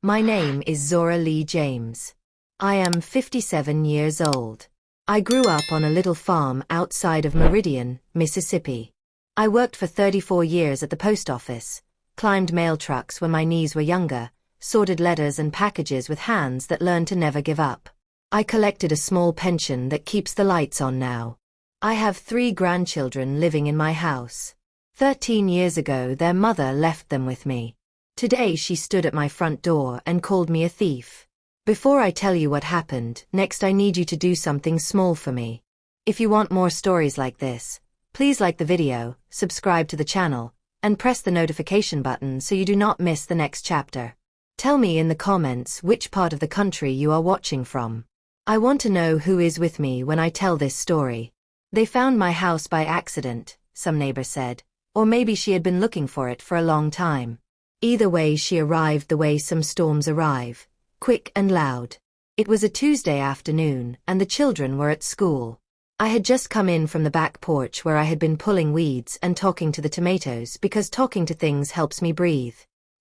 My name is Zora Lee James. I am 57 years old. I grew up on a little farm outside of Meridian, Mississippi. I worked for 34 years at the post office, climbed mail trucks when my knees were younger, sorted letters and packages with hands that learned to never give up. I collected a small pension that keeps the lights on now. I have 3 grandchildren living in my house. 13 years ago their mother left them with me. Today she stood at my front door and called me a thief. Before I tell you what happened, next I need you to do something small for me. If you want more stories like this, please like the video, subscribe to the channel, and press the notification button so you do not miss the next chapter. Tell me in the comments which part of the country you are watching from. I want to know who is with me when I tell this story. They found my house by accident, some neighbor said, or maybe she had been looking for it for a long time. Either way she arrived the way some storms arrive, quick and loud. It was a Tuesday afternoon, and the children were at school. I had just come in from the back porch where I had been pulling weeds and talking to the tomatoes because talking to things helps me breathe.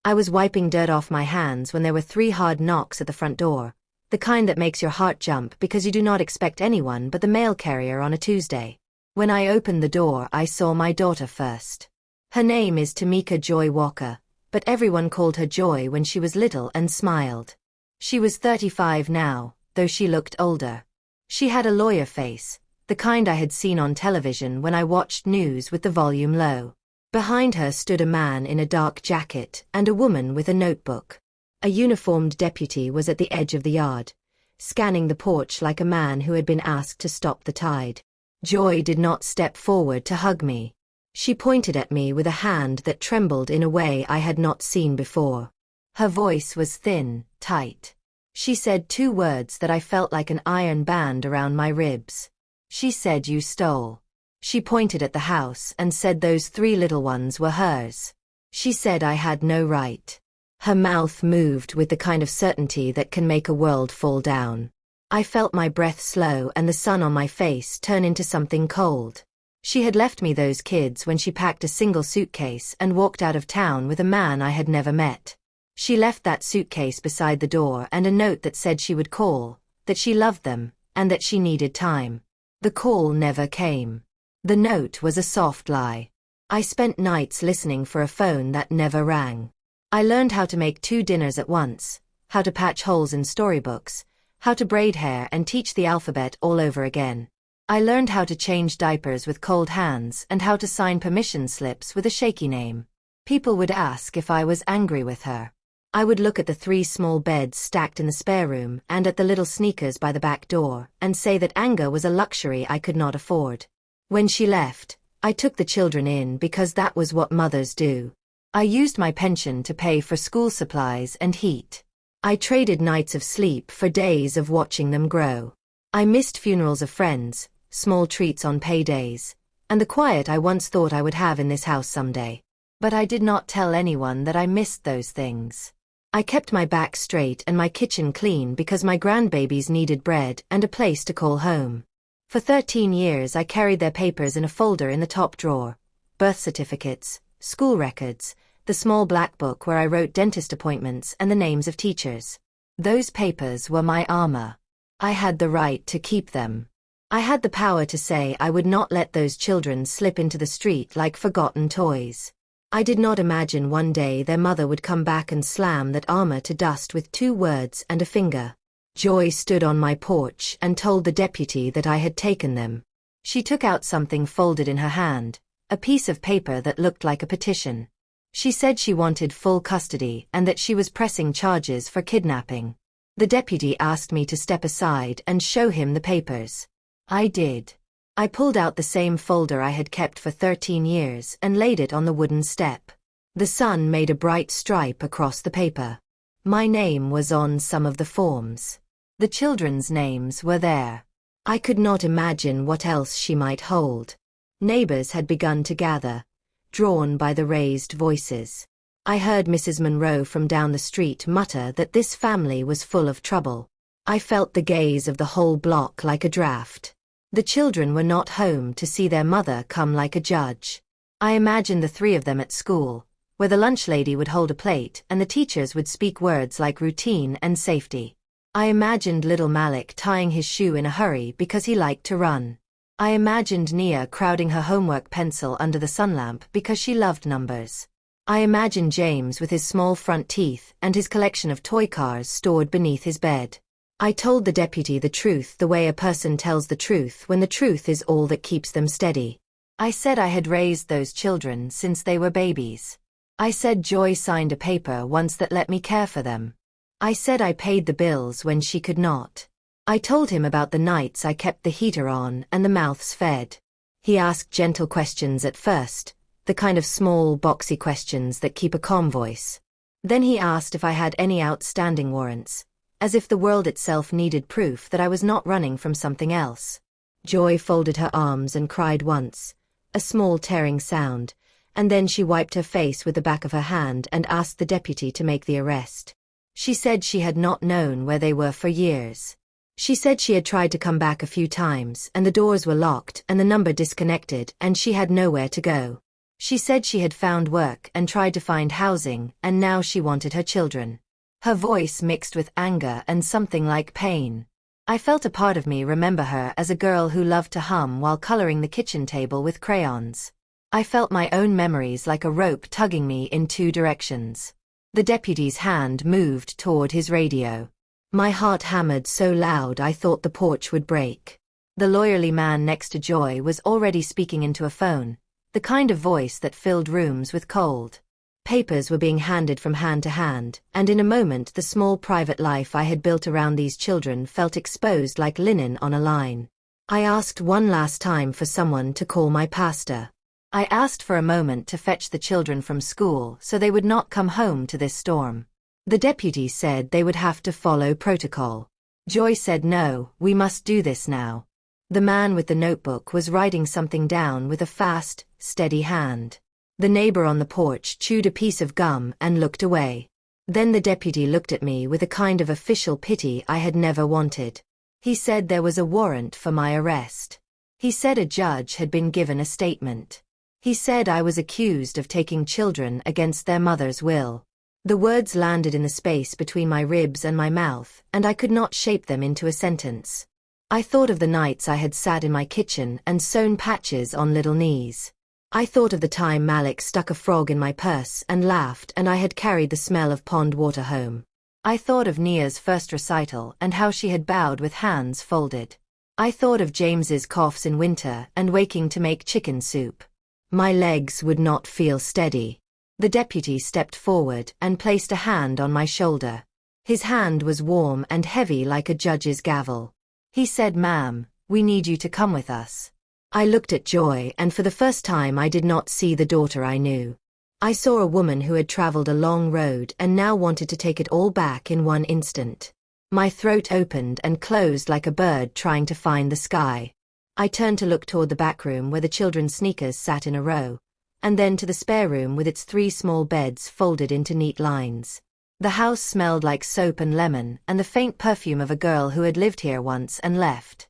I was wiping dirt off my hands when there were 3 hard knocks at the front door, the kind that makes your heart jump because you do not expect anyone but the mail carrier on a Tuesday. When I opened the door I saw my daughter first. Her name is Tamika Joy Walker, but everyone called her Joy when she was little and smiled. She was 35 now, though she looked older. She had a lawyer face, the kind I had seen on television when I watched news with the volume low. Behind her stood a man in a dark jacket and a woman with a notebook. A uniformed deputy was at the edge of the yard, scanning the porch like a man who had been asked to stop the tide. Joy did not step forward to hug me. She pointed at me with a hand that trembled in a way I had not seen before. Her voice was thin, tight. She said 2 words that I felt like an iron band around my ribs. She said, "You stole." She pointed at the house and said those 3 little ones were hers. She said I had no right. Her mouth moved with the kind of certainty that can make a world fall down. I felt my breath slow and the sun on my face turn into something cold. She had left me those kids when she packed a single suitcase and walked out of town with a man I had never met. She left that suitcase beside the door and a note that said she would call, that she loved them, and that she needed time. The call never came. The note was a soft lie. I spent nights listening for a phone that never rang. I learned how to make 2 dinners at once, how to patch holes in storybooks, how to braid hair and teach the alphabet all over again. I learned how to change diapers with cold hands and how to sign permission slips with a shaky name. People would ask if I was angry with her. I would look at the 3 small beds stacked in the spare room and at the little sneakers by the back door and say that anger was a luxury I could not afford. When she left, I took the children in because that was what mothers do. I used my pension to pay for school supplies and heat. I traded nights of sleep for days of watching them grow. I missed funerals of friends, small treats on paydays, and the quiet I once thought I would have in this house someday. But I did not tell anyone that I missed those things. I kept my back straight and my kitchen clean because my grandbabies needed bread and a place to call home. For 13 years I carried their papers in a folder in the top drawer. Birth certificates, school records, the small black book where I wrote dentist appointments and the names of teachers. Those papers were my armor. I had the right to keep them. I had the power to say I would not let those children slip into the street like forgotten toys. I did not imagine one day their mother would come back and slam that armor to dust with 2 words and a finger. Joy stood on my porch and told the deputy that I had taken them. She took out something folded in her hand, a piece of paper that looked like a petition. She said she wanted full custody and that she was pressing charges for kidnapping. The deputy asked me to step aside and show him the papers. I did. I pulled out the same folder I had kept for 13 years and laid it on the wooden step. The sun made a bright stripe across the paper. My name was on some of the forms. The children's names were there. I could not imagine what else she might hold. Neighbors had begun to gather, drawn by the raised voices. I heard Mrs. Monroe from down the street mutter that this family was full of trouble. I felt the gaze of the whole block like a draft. The children were not home to see their mother come like a judge. I imagined the 3 of them at school, where the lunch lady would hold a plate and the teachers would speak words like routine and safety. I imagined little Malik tying his shoe in a hurry because he liked to run. I imagined Nia crowding her homework pencil under the sun lamp because she loved numbers. I imagined James with his small front teeth and his collection of toy cars stored beneath his bed. I told the deputy the truth the way a person tells the truth when the truth is all that keeps them steady. I said I had raised those children since they were babies. I said Joy signed a paper once that let me care for them. I said I paid the bills when she could not. I told him about the nights I kept the heater on and the mouths fed. He asked gentle questions at first, the kind of small, boxy questions that keep a calm voice. Then he asked if I had any outstanding warrants, as if the world itself needed proof that I was not running from something else. Joy folded her arms and cried once, a small tearing sound, and then she wiped her face with the back of her hand and asked the deputy to make the arrest. She said she had not known where they were for years. She said she had tried to come back a few times and the doors were locked and the number disconnected and she had nowhere to go. She said she had found work and tried to find housing and now she wanted her children. Her voice mixed with anger and something like pain. I felt a part of me remember her as a girl who loved to hum while coloring the kitchen table with crayons. I felt my own memories like a rope tugging me in two directions. The deputy's hand moved toward his radio. My heart hammered so loud I thought the porch would break. The lawyerly man next to Joy was already speaking into a phone, the kind of voice that filled rooms with cold. Papers were being handed from hand to hand, and in a moment the small private life I had built around these children felt exposed like linen on a line. I asked one last time for someone to call my pastor. I asked for a moment to fetch the children from school so they would not come home to this storm. The deputy said they would have to follow protocol. Joy said no, we must do this now. The man with the notebook was writing something down with a fast, steady hand. The neighbor on the porch chewed a piece of gum and looked away. Then the deputy looked at me with a kind of official pity I had never wanted. He said there was a warrant for my arrest. He said a judge had been given a statement. He said I was accused of taking children against their mother's will. The words landed in the space between my ribs and my mouth, and I could not shape them into a sentence. I thought of the nights I had sat in my kitchen and sewn patches on little knees. I thought of the time Malik stuck a frog in my purse and laughed and I had carried the smell of pond water home. I thought of Nia's first recital and how she had bowed with hands folded. I thought of James's coughs in winter and waking to make chicken soup. My legs would not feel steady. The deputy stepped forward and placed a hand on my shoulder. His hand was warm and heavy like a judge's gavel. He said, "Ma'am, we need you to come with us." I looked at Joy and for the first time I did not see the daughter I knew. I saw a woman who had traveled a long road and now wanted to take it all back in one instant. My throat opened and closed like a bird trying to find the sky. I turned to look toward the back room where the children's sneakers sat in a row, and then to the spare room with its 3 small beds folded into neat lines. The house smelled like soap and lemon and the faint perfume of a girl who had lived here once and left.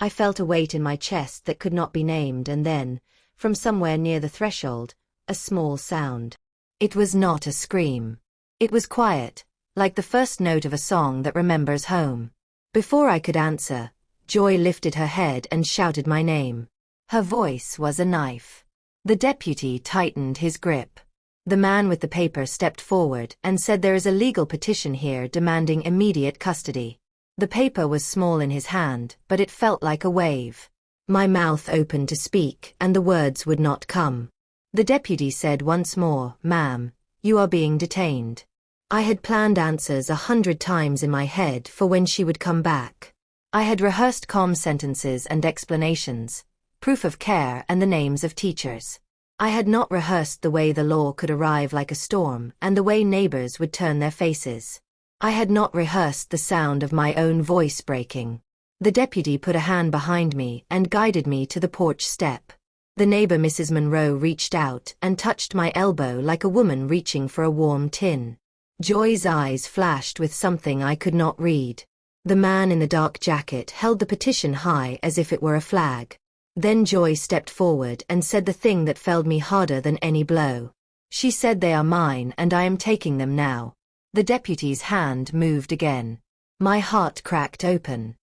I felt a weight in my chest that could not be named and then, from somewhere near the threshold, a small sound. It was not a scream. It was quiet, like the first note of a song that remembers home. Before I could answer, Joy lifted her head and shouted my name. Her voice was a knife. The deputy tightened his grip. The man with the paper stepped forward and said there is a legal petition here demanding immediate custody. The paper was small in his hand, but it felt like a wave. My mouth opened to speak and the words would not come. The deputy said once more, "Ma'am, you are being detained." I had planned answers 100 times in my head for when she would come back. I had rehearsed calm sentences and explanations, proof of care and the names of teachers. I had not rehearsed the way the law could arrive like a storm and the way neighbors would turn their faces. I had not rehearsed the sound of my own voice breaking. The deputy put a hand behind me and guided me to the porch step. The neighbor Mrs. Monroe reached out and touched my elbow like a woman reaching for a warm tin. Joy's eyes flashed with something I could not read. The man in the dark jacket held the petition high as if it were a flag. Then Joy stepped forward and said the thing that felled me harder than any blow. She said they are mine and I am taking them now. The deputy's hand moved again. My heart cracked open.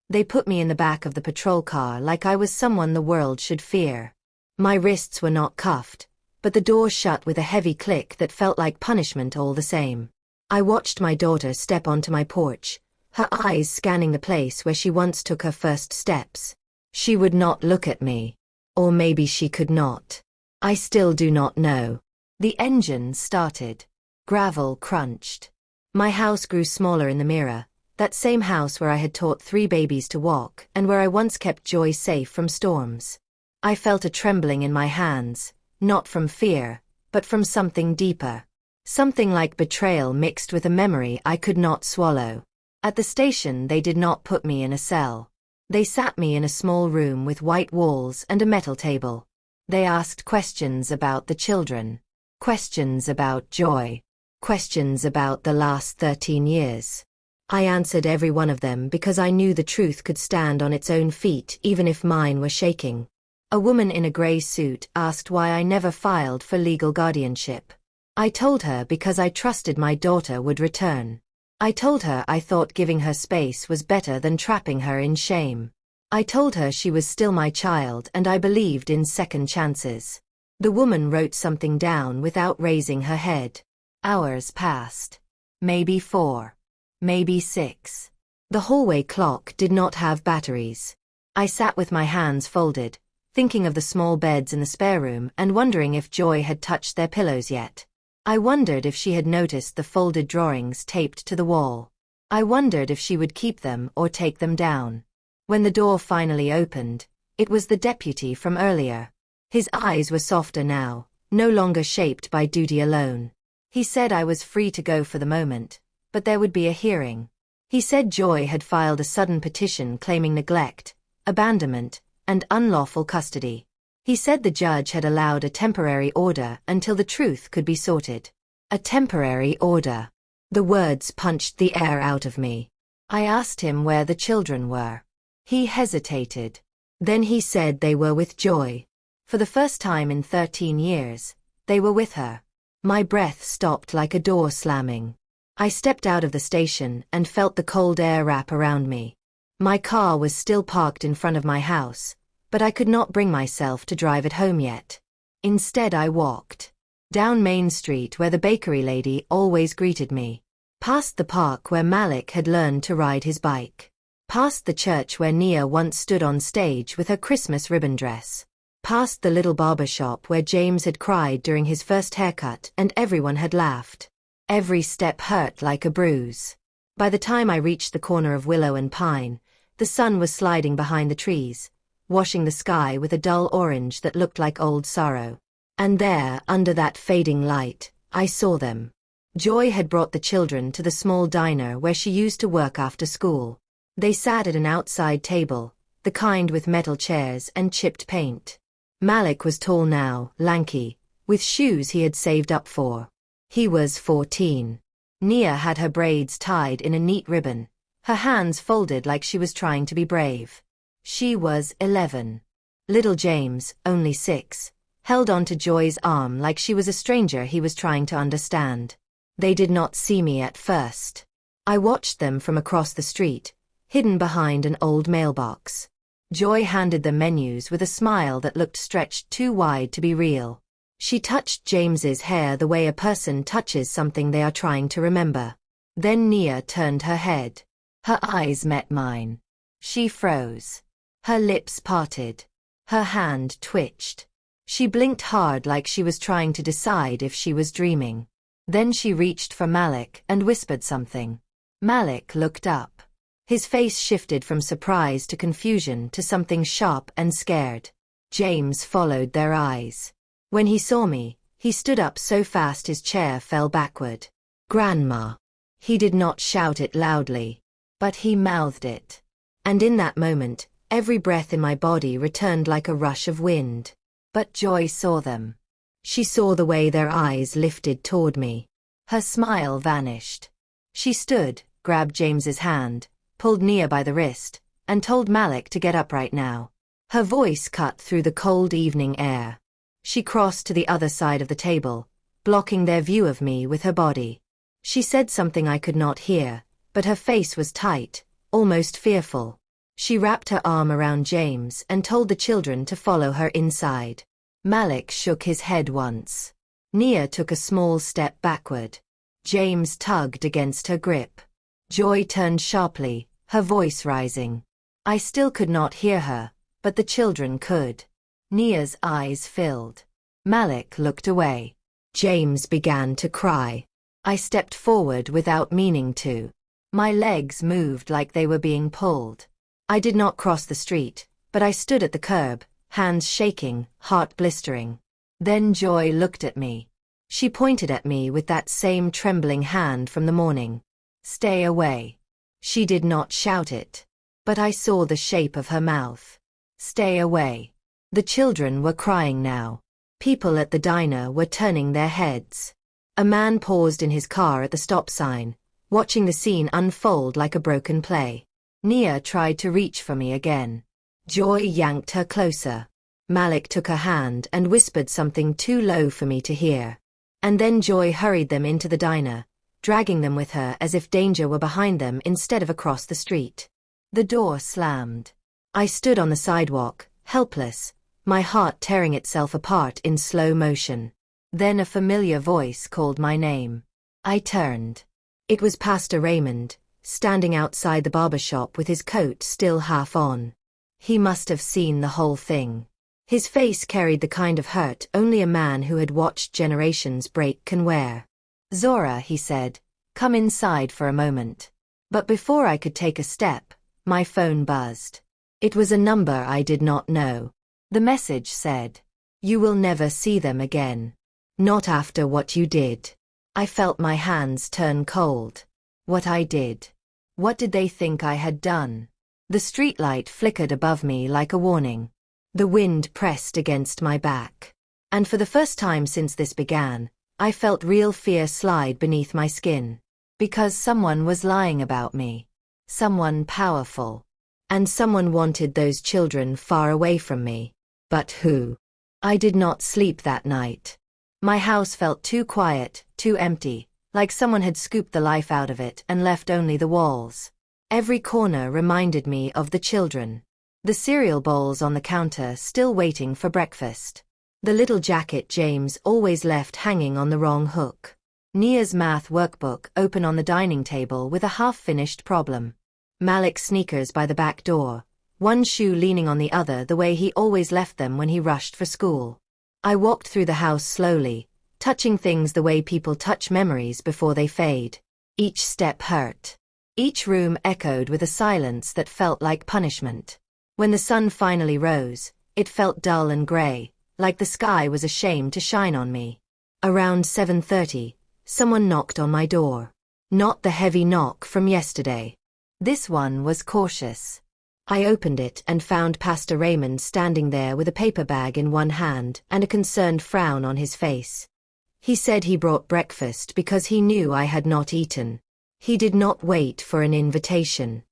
They put me in the back of the patrol car like I was someone the world should fear. My wrists were not cuffed, but the door shut with a heavy click that felt like punishment all the same. I watched my daughter step onto my porch, her eyes scanning the place where she once took her first steps. She would not look at me. Or maybe she could not. I still do not know. The engine started. Gravel crunched. My house grew smaller in the mirror, that same house where I had taught 3 babies to walk and where I once kept Joy safe from storms. I felt a trembling in my hands, not from fear, but from something deeper. Something like betrayal mixed with a memory I could not swallow. At the station they did not put me in a cell. They sat me in a small room with white walls and a metal table. They asked questions about the children. Questions about Joy. Questions about the last 13 years. I answered every one of them because I knew the truth could stand on its own feet even if mine were shaking. A woman in a gray suit asked why I never filed for legal guardianship. I told her because I trusted my daughter would return. I told her I thought giving her space was better than trapping her in shame. I told her she was still my child and I believed in second chances. The woman wrote something down without raising her head. Hours passed. Maybe 4. Maybe 6. The hallway clock did not have batteries. I sat with my hands folded, thinking of the small beds in the spare room and wondering if Joy had touched their pillows yet. I wondered if she had noticed the folded drawings taped to the wall. I wondered if she would keep them or take them down. When the door finally opened, it was the deputy from earlier. His eyes were softer now, no longer shaped by duty alone. He said I was free to go for the moment, but there would be a hearing. He said Joy had filed a sudden petition claiming neglect, abandonment, and unlawful custody. He said the judge had allowed a temporary order until the truth could be sorted. A temporary order. The words punched the air out of me. I asked him where the children were. He hesitated. Then he said they were with Joy. For the first time in 13 years, they were with her. My breath stopped like a door slamming. I stepped out of the station and felt the cold air wrap around me. My car was still parked in front of my house, but I could not bring myself to drive it home yet. Instead I walked. Down Main Street where the bakery lady always greeted me. Past the park where Malik had learned to ride his bike. Past the church where Nia once stood on stage with her Christmas ribbon dress. Past the little barber shop where James had cried during his first haircut and everyone had laughed. Every step hurt like a bruise. By the time I reached the corner of Willow and Pine, the sun was sliding behind the trees, washing the sky with a dull orange that looked like old sorrow. And there, under that fading light, I saw them. Joy had brought the children to the small diner where she used to work after school. They sat at an outside table, the kind with metal chairs and chipped paint. Malik was tall now, lanky, with shoes he had saved up for. He was 14. Nia had her braids tied in a neat ribbon, her hands folded like she was trying to be brave. She was 11. Little James, only 6, held onto Joy's arm like she was a stranger he was trying to understand. They did not see me at first. I watched them from across the street, hidden behind an old mailbox. Joy handed them menus with a smile that looked stretched too wide to be real. She touched James's hair the way a person touches something they are trying to remember. Then Nia turned her head. Her eyes met mine. She froze. Her lips parted. Her hand twitched. She blinked hard like she was trying to decide if she was dreaming. Then she reached for Malik and whispered something. Malik looked up. His face shifted from surprise to confusion to something sharp and scared. James followed their eyes. When he saw me, he stood up so fast his chair fell backward. Grandma. He did not shout it loudly, but he mouthed it. And in that moment, every breath in my body returned like a rush of wind. But Joy saw them. She saw the way their eyes lifted toward me. Her smile vanished. She stood, grabbed James's hand, pulled Nia by the wrist, and told Malik to get up right now. Her voice cut through the cold evening air. She crossed to the other side of the table, blocking their view of me with her body. She said something I could not hear, but her face was tight, almost fearful. She wrapped her arm around James and told the children to follow her inside. Malik shook his head once. Nia took a small step backward. James tugged against her grip. Joy turned sharply, her voice rising. I still could not hear her, but the children could. Nia's eyes filled. Malik looked away. James began to cry. I stepped forward without meaning to. My legs moved like they were being pulled. I did not cross the street, but I stood at the curb, hands shaking, heart blistering. Then Joy looked at me. She pointed at me with that same trembling hand from the morning. Stay away. She did not shout it, but I saw the shape of her mouth. Stay away. The children were crying now. People at the diner were turning their heads. A man paused in his car at the stop sign, watching the scene unfold like a broken play. Nia tried to reach for me again. Joy yanked her closer. Malik took her hand and whispered something too low for me to hear. And then Joy hurried them into the diner, dragging them with her as if danger were behind them instead of across the street. The door slammed. I stood on the sidewalk, helpless, my heart tearing itself apart in slow motion. Then a familiar voice called my name. I turned. It was Pastor Raymond, standing outside the barber shop with his coat still half on. He must have seen the whole thing. His face carried the kind of hurt only a man who had watched generations break can wear. Zora, he said, come inside for a moment. But before I could take a step, my phone buzzed. It was a number I did not know. The message said, "You will never see them again. Not after what you did." I felt my hands turn cold. What I did. What did they think I had done? The streetlight flickered above me like a warning. The wind pressed against my back. And for the first time since this began, I felt real fear slide beneath my skin. Because someone was lying about me. Someone powerful. And someone wanted those children far away from me. But who? I did not sleep that night. My house felt too quiet, too empty, like someone had scooped the life out of it and left only the walls. Every corner reminded me of the children. The cereal bowls on the counter still waiting for breakfast. The little jacket James always left hanging on the wrong hook. Nia's math workbook open on the dining table with a half-finished problem. Malik's sneakers by the back door, one shoe leaning on the other the way he always left them when he rushed for school. I walked through the house slowly, touching things the way people touch memories before they fade. Each step hurt. Each room echoed with a silence that felt like punishment. When the sun finally rose, it felt dull and gray, like the sky was ashamed to shine on me. Around 7:30, someone knocked on my door. Not the heavy knock from yesterday. This one was cautious. I opened it and found Pastor Raymond standing there with a paper bag in one hand and a concerned frown on his face. He said he brought breakfast because he knew I had not eaten. He did not wait for an invitation.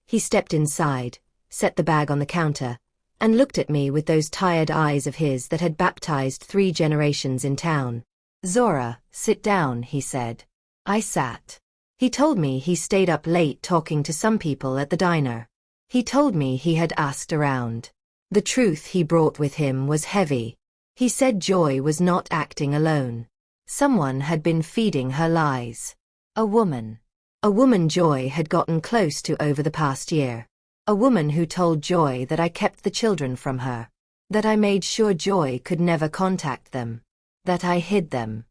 He stepped inside, set the bag on the counter, and looked at me with those tired eyes of his that had baptized 3 generations in town. "Zora, sit down," he said. I sat. He told me he stayed up late talking to some people at the diner. He told me he had asked around. The truth he brought with him was heavy. He said Joy was not acting alone. Someone had been feeding her lies. A woman. A woman Joy had gotten close to over the past year. A woman who told Joy that I kept the children from her. That I made sure Joy could never contact them. That I hid them.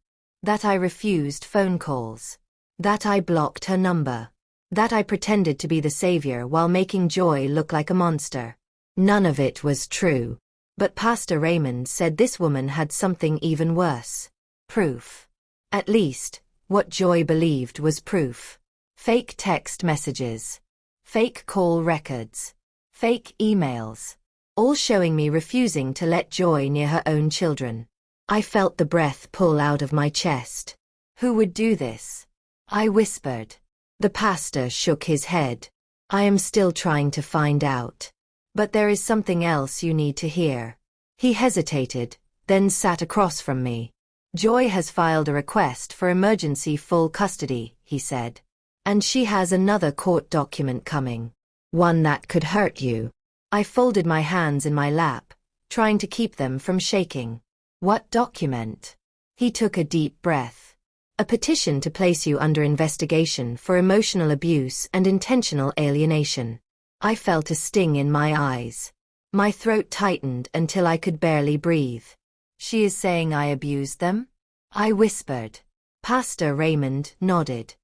That I refused phone calls. That I blocked her number. That I pretended to be the savior while making Joy look like a monster. None of it was true. But Pastor Raymond said this woman had something even worse. Proof. At least, what Joy believed was proof. Fake text messages. Fake call records. Fake emails. All showing me refusing to let Joy near her own children. I felt the breath pull out of my chest. Who would do this? I whispered. The pastor shook his head. I am still trying to find out. But there is something else you need to hear. He hesitated, then sat across from me. Joy has filed a request for emergency full custody, he said. And she has another court document coming. One that could hurt you. I folded my hands in my lap, trying to keep them from shaking. What document? He took a deep breath. A petition to place you under investigation for emotional abuse and intentional alienation. I felt a sting in my eyes. My throat tightened until I could barely breathe. She is saying I abused them? I whispered. Pastor Raymond nodded.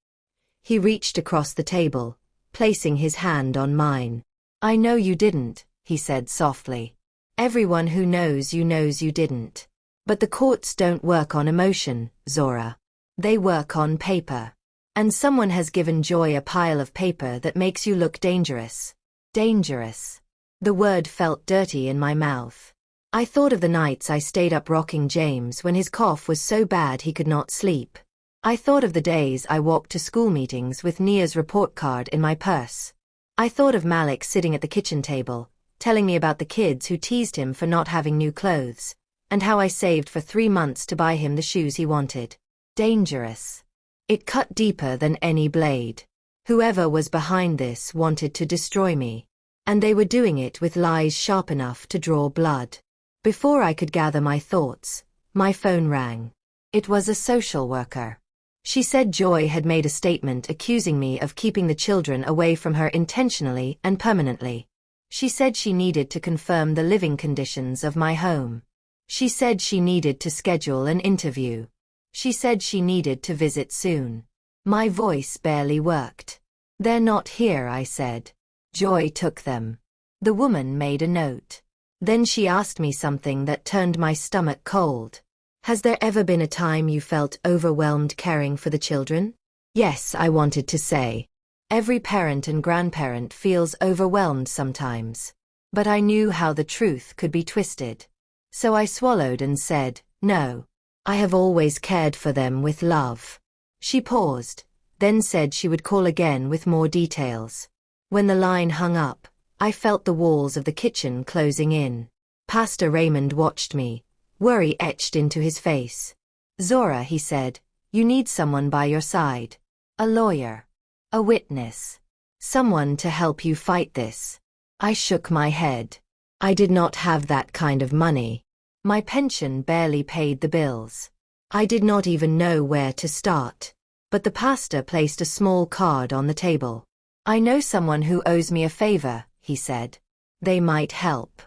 He reached across the table, placing his hand on mine. I know you didn't, he said softly. Everyone who knows you didn't. But the courts don't work on emotion, Zora. They work on paper. And someone has given Joy a pile of paper that makes you look dangerous. Dangerous. The word felt dirty in my mouth. I thought of the nights I stayed up rocking James when his cough was so bad he could not sleep. I thought of the days I walked to school meetings with Nia's report card in my purse. I thought of Malik sitting at the kitchen table, telling me about the kids who teased him for not having new clothes, and how I saved for 3 months to buy him the shoes he wanted. Dangerous. It cut deeper than any blade. Whoever was behind this wanted to destroy me. And they were doing it with lies sharp enough to draw blood. Before I could gather my thoughts, my phone rang. It was a social worker. She said Joy had made a statement accusing me of keeping the children away from her intentionally and permanently. She said she needed to confirm the living conditions of my home. She said she needed to schedule an interview. She said she needed to visit soon. My voice barely worked. They're not here, I said. Joy took them. The woman made a note. Then she asked me something that turned my stomach cold. Has there ever been a time you felt overwhelmed caring for the children? Yes, I wanted to say. Every parent and grandparent feels overwhelmed sometimes. But I knew how the truth could be twisted. So I swallowed and said, no. I have always cared for them with love. She paused, then said she would call again with more details. When the line hung up, I felt the walls of the kitchen closing in. Pastor Raymond watched me, worry etched into his face. Zora, he said, you need someone by your side. A lawyer. A witness. Someone to help you fight this. I shook my head. I did not have that kind of money. My pension barely paid the bills. I did not even know where to start. But the pastor placed a small card on the table. I know someone who owes me a favor, he said. They might help.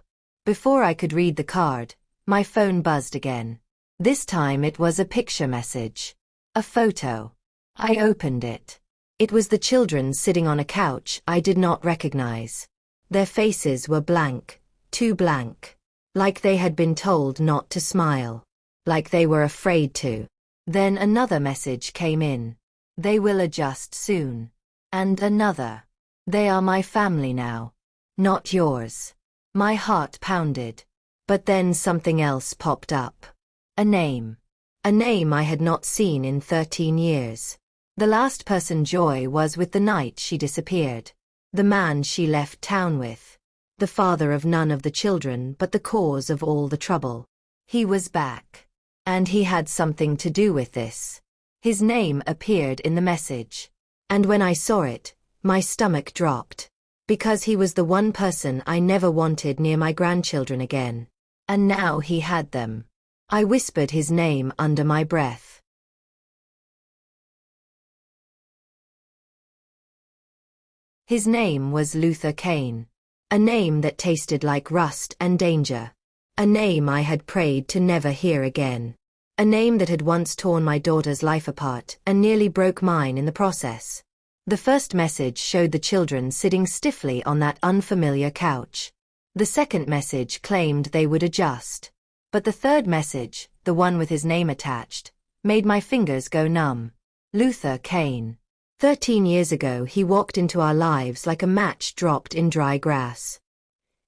Before I could read the card, my phone buzzed again. This time it was a picture message. A photo. I opened it. It was the children sitting on a couch I did not recognize. Their faces were blank, too blank. Like they had been told not to smile. Like they were afraid to. Then another message came in. They will adjust soon. And another. They are my family now. Not yours. My heart pounded. But then something else popped up. A name. A name I had not seen in 13 years. The last person Joy was with the night she disappeared. The man she left town with. The father of none of the children but the cause of all the trouble. He was back. And he had something to do with this. His name appeared in the message. And when I saw it, my stomach dropped. Because he was the one person I never wanted near my grandchildren again. And now he had them. I whispered his name under my breath. His name was Luther Kane. A name that tasted like rust and danger. A name I had prayed to never hear again. A name that had once torn my daughter's life apart and nearly broke mine in the process. The first message showed the children sitting stiffly on that unfamiliar couch. The second message claimed they would adjust. But the third message, the one with his name attached, made my fingers go numb. Luther Kane. 13 years ago he walked into our lives like a match dropped in dry grass.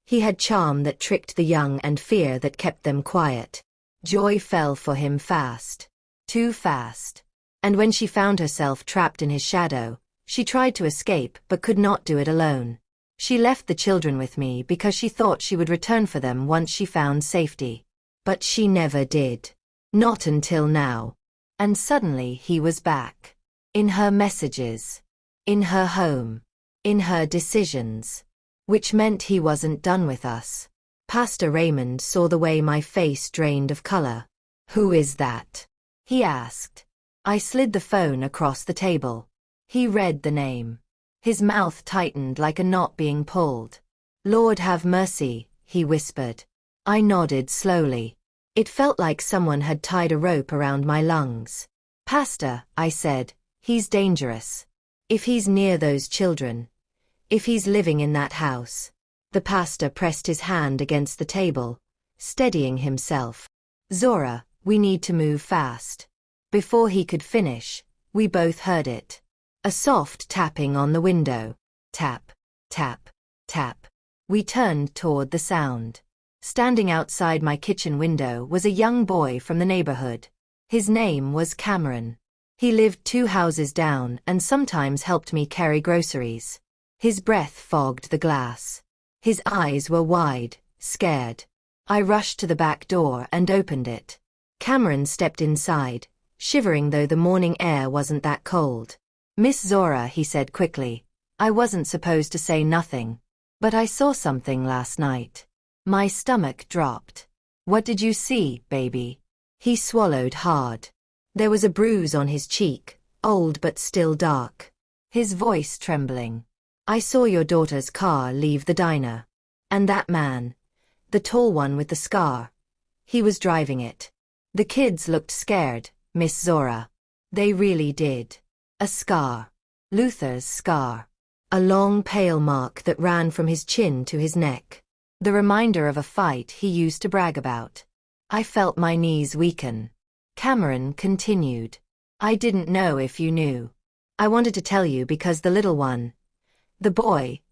He had charm that tricked the young and fear that kept them quiet. Joy fell for him fast. Too fast. And when she found herself trapped in his shadow, she tried to escape but could not do it alone. She left the children with me because she thought she would return for them once she found safety. But she never did. Not until now. And suddenly he was back. In her messages. In her home. In her decisions. Which meant he wasn't done with us. Pastor Raymond saw the way my face drained of color. "Who is that?" he asked. I slid the phone across the table. He read the name. His mouth tightened like a knot being pulled. "Lord have mercy," he whispered. I nodded slowly. It felt like someone had tied a rope around my lungs. "Pastor," I said, "he's dangerous. If he's near those children. If he's living in that house." The pastor pressed his hand against the table, steadying himself. "Zora, we need to move fast." Before he could finish, we both heard it. A soft tapping on the window. Tap, tap, tap. We turned toward the sound. Standing outside my kitchen window was a young boy from the neighborhood. His name was Cameron. He lived 2 houses down and sometimes helped me carry groceries. His breath fogged the glass. His eyes were wide, scared. I rushed to the back door and opened it. Cameron stepped inside, shivering though the morning air wasn't that cold. "Miss Zora," he said quickly. "I wasn't supposed to say nothing. But I saw something last night." My stomach dropped. "What did you see, baby?" He swallowed hard. There was a bruise on his cheek, old but still dark. His voice trembling. "I saw your daughter's car leave the diner. And that man, the tall one with the scar, he was driving it. The kids looked scared, Miss Zora. They really did. A scar. Luther's scar. A long pale mark that ran from his chin to his neck. The reminder of a fight he used to brag about." I felt my knees weaken. Cameron continued. "I didn't know if you knew. I wanted to tell you because the little one, the boy,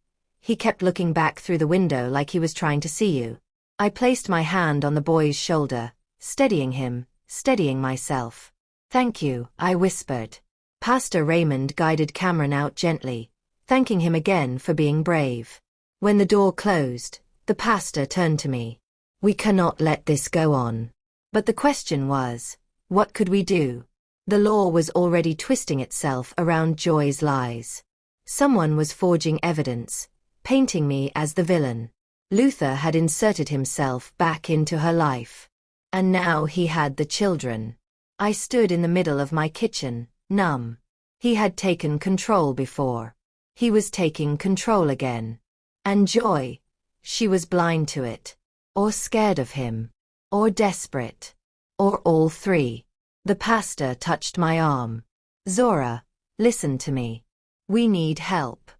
he kept looking back through the window like he was trying to see you." I placed my hand on the boy's shoulder, steadying him, steadying myself. "Thank you," I whispered. Pastor Raymond guided Cameron out gently, thanking him again for being brave. When the door closed, the pastor turned to me. "We cannot let this go on." But the question was, what could we do? The law was already twisting itself around Joy's lies. Someone was forging evidence, painting me as the villain. Luther had inserted himself back into her life. And now he had the children. I stood in the middle of my kitchen, numb. He had taken control before. He was taking control again. And Joy, she was blind to it. Or scared of him. Or desperate. Or all three. The pastor touched my arm. "Zora, listen to me. We need help.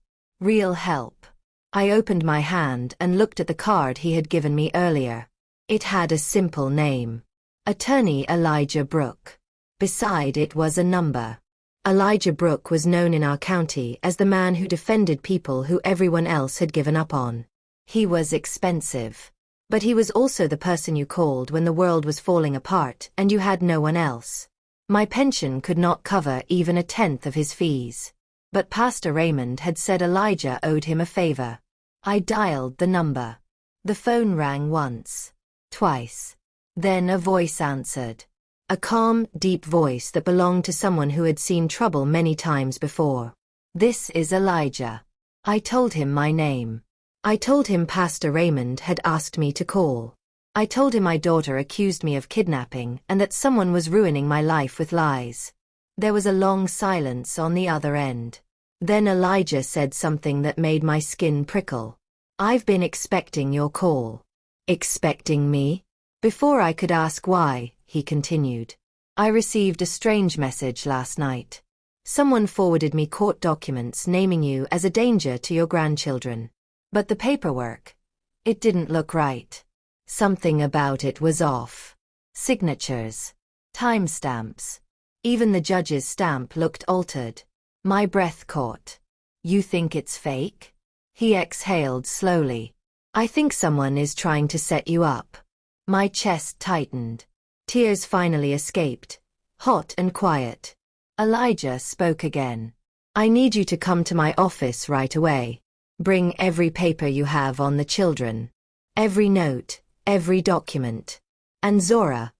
Real help." I opened my hand and looked at the card he had given me earlier. It had a simple name. Attorney Elijah Brooke. Beside it was a number. Elijah Brooke was known in our county as the man who defended people who everyone else had given up on. He was expensive. But he was also the person you called when the world was falling apart and you had no one else. My pension could not cover even 1/10 of his fees. But Pastor Raymond had said Elijah owed him a favor. I dialed the number. The phone rang once. Twice. Then a voice answered. A calm, deep voice that belonged to someone who had seen trouble many times before. "This is Elijah." I told him my name. I told him Pastor Raymond had asked me to call. I told him my daughter accused me of kidnapping and that someone was ruining my life with lies. There was a long silence on the other end. Then Elijah said something that made my skin prickle. "I've been expecting your call." "Expecting me?" Before I could ask why, he continued. "I received a strange message last night. Someone forwarded me court documents naming you as a danger to your grandchildren. But the paperwork, it didn't look right. Something about it was off. Signatures. Timestamps. Even the judge's stamp looked altered. My breath caught. You think it's fake? He exhaled slowly. I think someone is trying to set you up. My chest tightened. Tears finally escaped. Hot and quiet. Elijah spoke again. I need you to come to my office right away. Bring every paper you have on the children. Every note, every document. And Zora,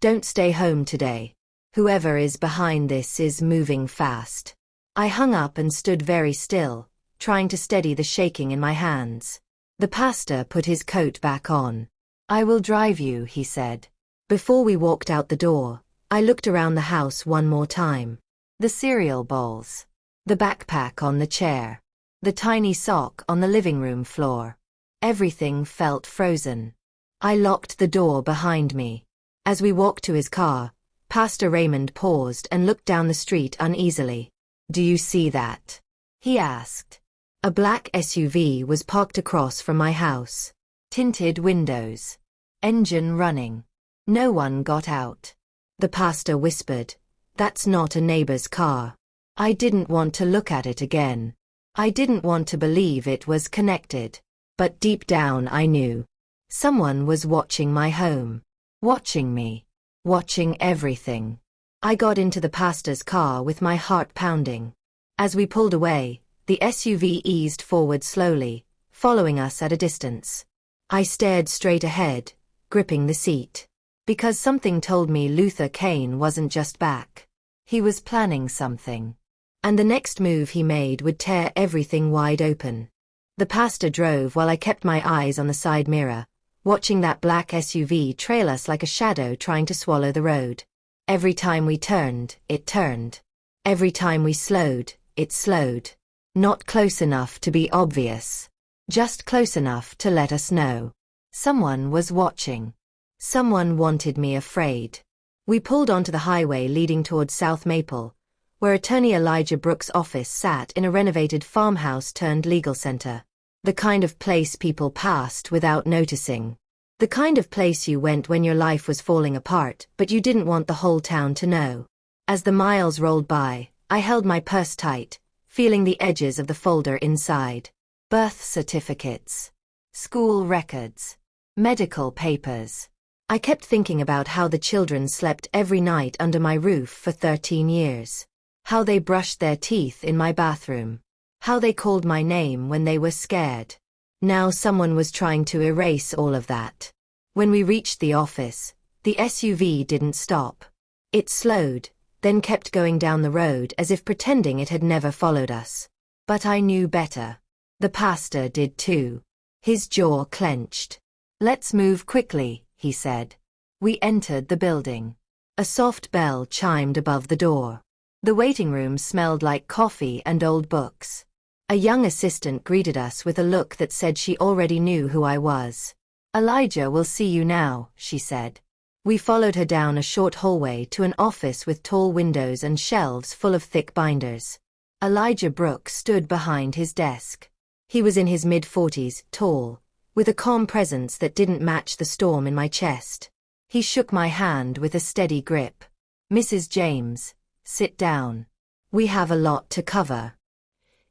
Don't stay home today. Whoever is behind this is moving fast. I hung up and stood very still, trying to steady the shaking in my hands. The pastor put his coat back on. I will drive you, he said. Before we walked out the door, I looked around the house one more time. The cereal bowls. The backpack on the chair. The tiny sock on the living room floor. Everything felt frozen. I locked the door behind me. As we walked to his car, Pastor Raymond paused and looked down the street uneasily. Do you see that? He asked. A black SUV was parked across from my house. Tinted windows. Engine running. No one got out. The pastor whispered, "That's not a neighbor's car." I didn't want to look at it again. I didn't want to believe it was connected. But deep down I knew. Someone was watching my home. Watching me. Watching everything. I got into the pastor's car with my heart pounding. As we pulled away, the SUV eased forward slowly, following us at a distance. I stared straight ahead, gripping the seat. Because something told me Luther Kane wasn't just back. He was planning something. And the next move he made would tear everything wide open. The pastor drove while I kept my eyes on the side mirror, watching that black SUV trail us like a shadow trying to swallow the road. Every time we turned, it turned. Every time we slowed, it slowed. Not close enough to be obvious. Just close enough to let us know. Someone was watching. Someone wanted me afraid. We pulled onto the highway leading towards South Maple, where Attorney Elijah Brooks' office sat in a renovated farmhouse turned legal center. The kind of place people passed without noticing. The kind of place you went when your life was falling apart, but you didn't want the whole town to know. As the miles rolled by, I held my purse tight, feeling the edges of the folder inside. Birth certificates. School records. Medical papers. I kept thinking about how the children slept every night under my roof for 13 years. How they brushed their teeth in my bathroom. How they called my name when they were scared. Now someone was trying to erase all of that. When we reached the office, the SUV didn't stop. It slowed, then kept going down the road as if pretending it had never followed us. But I knew better. The pastor did too. His jaw clenched. "Let's move quickly," he said. We entered the building. A soft bell chimed above the door. The waiting room smelled like coffee and old books. A young assistant greeted us with a look that said she already knew who I was. "Elijah will see you now," she said. We followed her down a short hallway to an office with tall windows and shelves full of thick binders. Elijah Brooks stood behind his desk. He was in his mid-40s, tall, with a calm presence that didn't match the storm in my chest. He shook my hand with a steady grip. "Mrs. James, sit down. We have a lot to cover."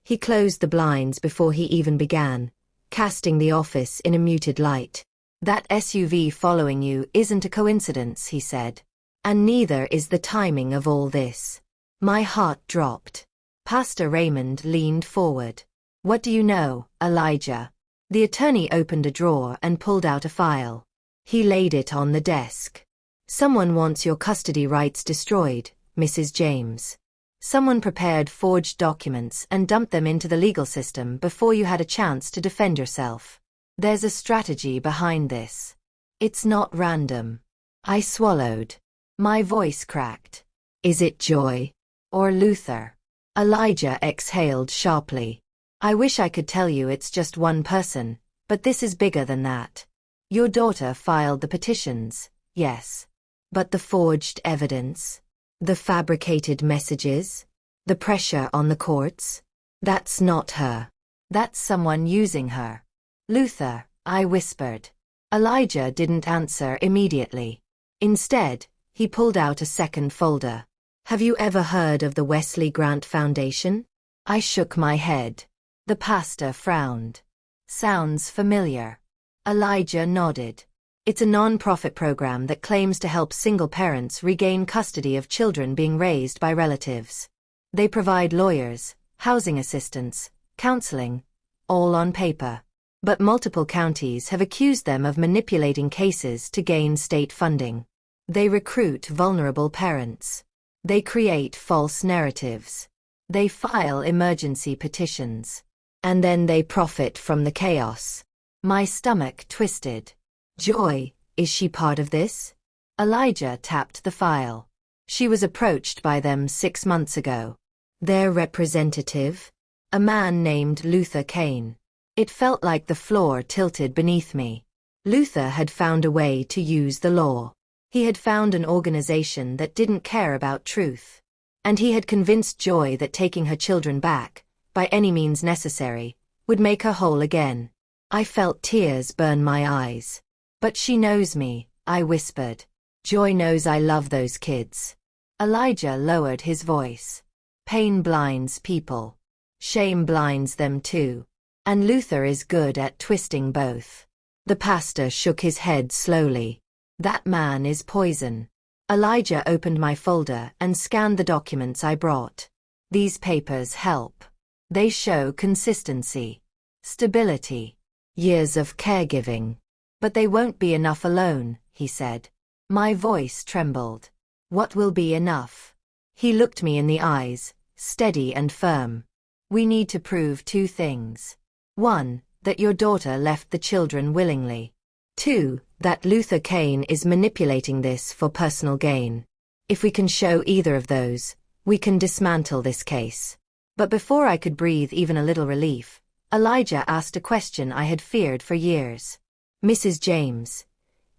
He closed the blinds before he even began, casting the office in a muted light. "That SUV following you isn't a coincidence," he said. "And neither is the timing of all this." My heart dropped. Pastor Raymond leaned forward. "What do you know, Elijah?" The attorney opened a drawer and pulled out a file. He laid it on the desk. "Someone wants your custody rights destroyed, Mrs. James. Someone prepared forged documents and dumped them into the legal system before you had a chance to defend yourself. There's a strategy behind this. It's not random." I swallowed. My voice cracked. "Is it Joy? Or Luther?" Elijah exhaled sharply. "I wish I could tell you it's just one person, but this is bigger than that. Your daughter filed the petitions, yes. But the forged evidence? The fabricated messages? The pressure on the courts? That's not her. That's someone using her." "Luther," I whispered. Elijah didn't answer immediately. Instead, he pulled out a second folder. "Have you ever heard of the Wesley Grant Foundation?" I shook my head. The pastor frowned. "Sounds familiar." Elijah nodded. "It's a non-profit program that claims to help single parents regain custody of children being raised by relatives. They provide lawyers, housing assistance, counseling, all on paper. But multiple counties have accused them of manipulating cases to gain state funding. They recruit vulnerable parents. They create false narratives. They file emergency petitions. And then they profit from the chaos. My stomach twisted. Joy, is she part of this? Elijah tapped the file. She was approached by them 6 months ago. Their representative? A man named Luther Kane. It felt like the floor tilted beneath me. Luther had found a way to use the law. He had found an organization that didn't care about truth. And he had convinced Joy that taking her children back, by any means necessary, would make her whole again. I felt tears burn my eyes. But she knows me, I whispered. Joy knows I love those kids. Elijah lowered his voice. Pain blinds people. Shame blinds them too. And Luther is good at twisting both. The pastor shook his head slowly. That man is poison. Elijah opened my folder and scanned the documents I brought. These papers help. They show consistency, stability, years of caregiving. But they won't be enough alone, he said. My voice trembled. What will be enough? He looked me in the eyes, steady and firm. We need to prove 2 things. 1, that your daughter left the children willingly. 2, that Luther Kane is manipulating this for personal gain. If we can show either of those, we can dismantle this case. But before I could breathe even a little relief, Elijah asked a question I had feared for years. Mrs. James,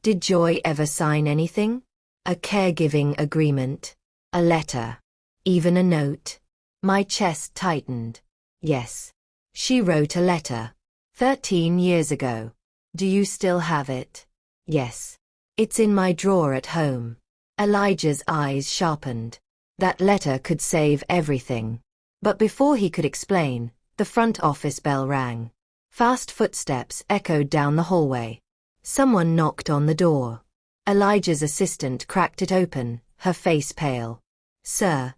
did Joy ever sign anything? A caregiving agreement? A letter? Even a note? My chest tightened. Yes. She wrote a letter. 13 years ago. Do you still have it? Yes. It's in my drawer at home. Elijah's eyes sharpened. That letter could save everything. But before he could explain, the front office bell rang. Fast footsteps echoed down the hallway. Someone knocked on the door. Elijah's assistant cracked it open, her face pale. Sir,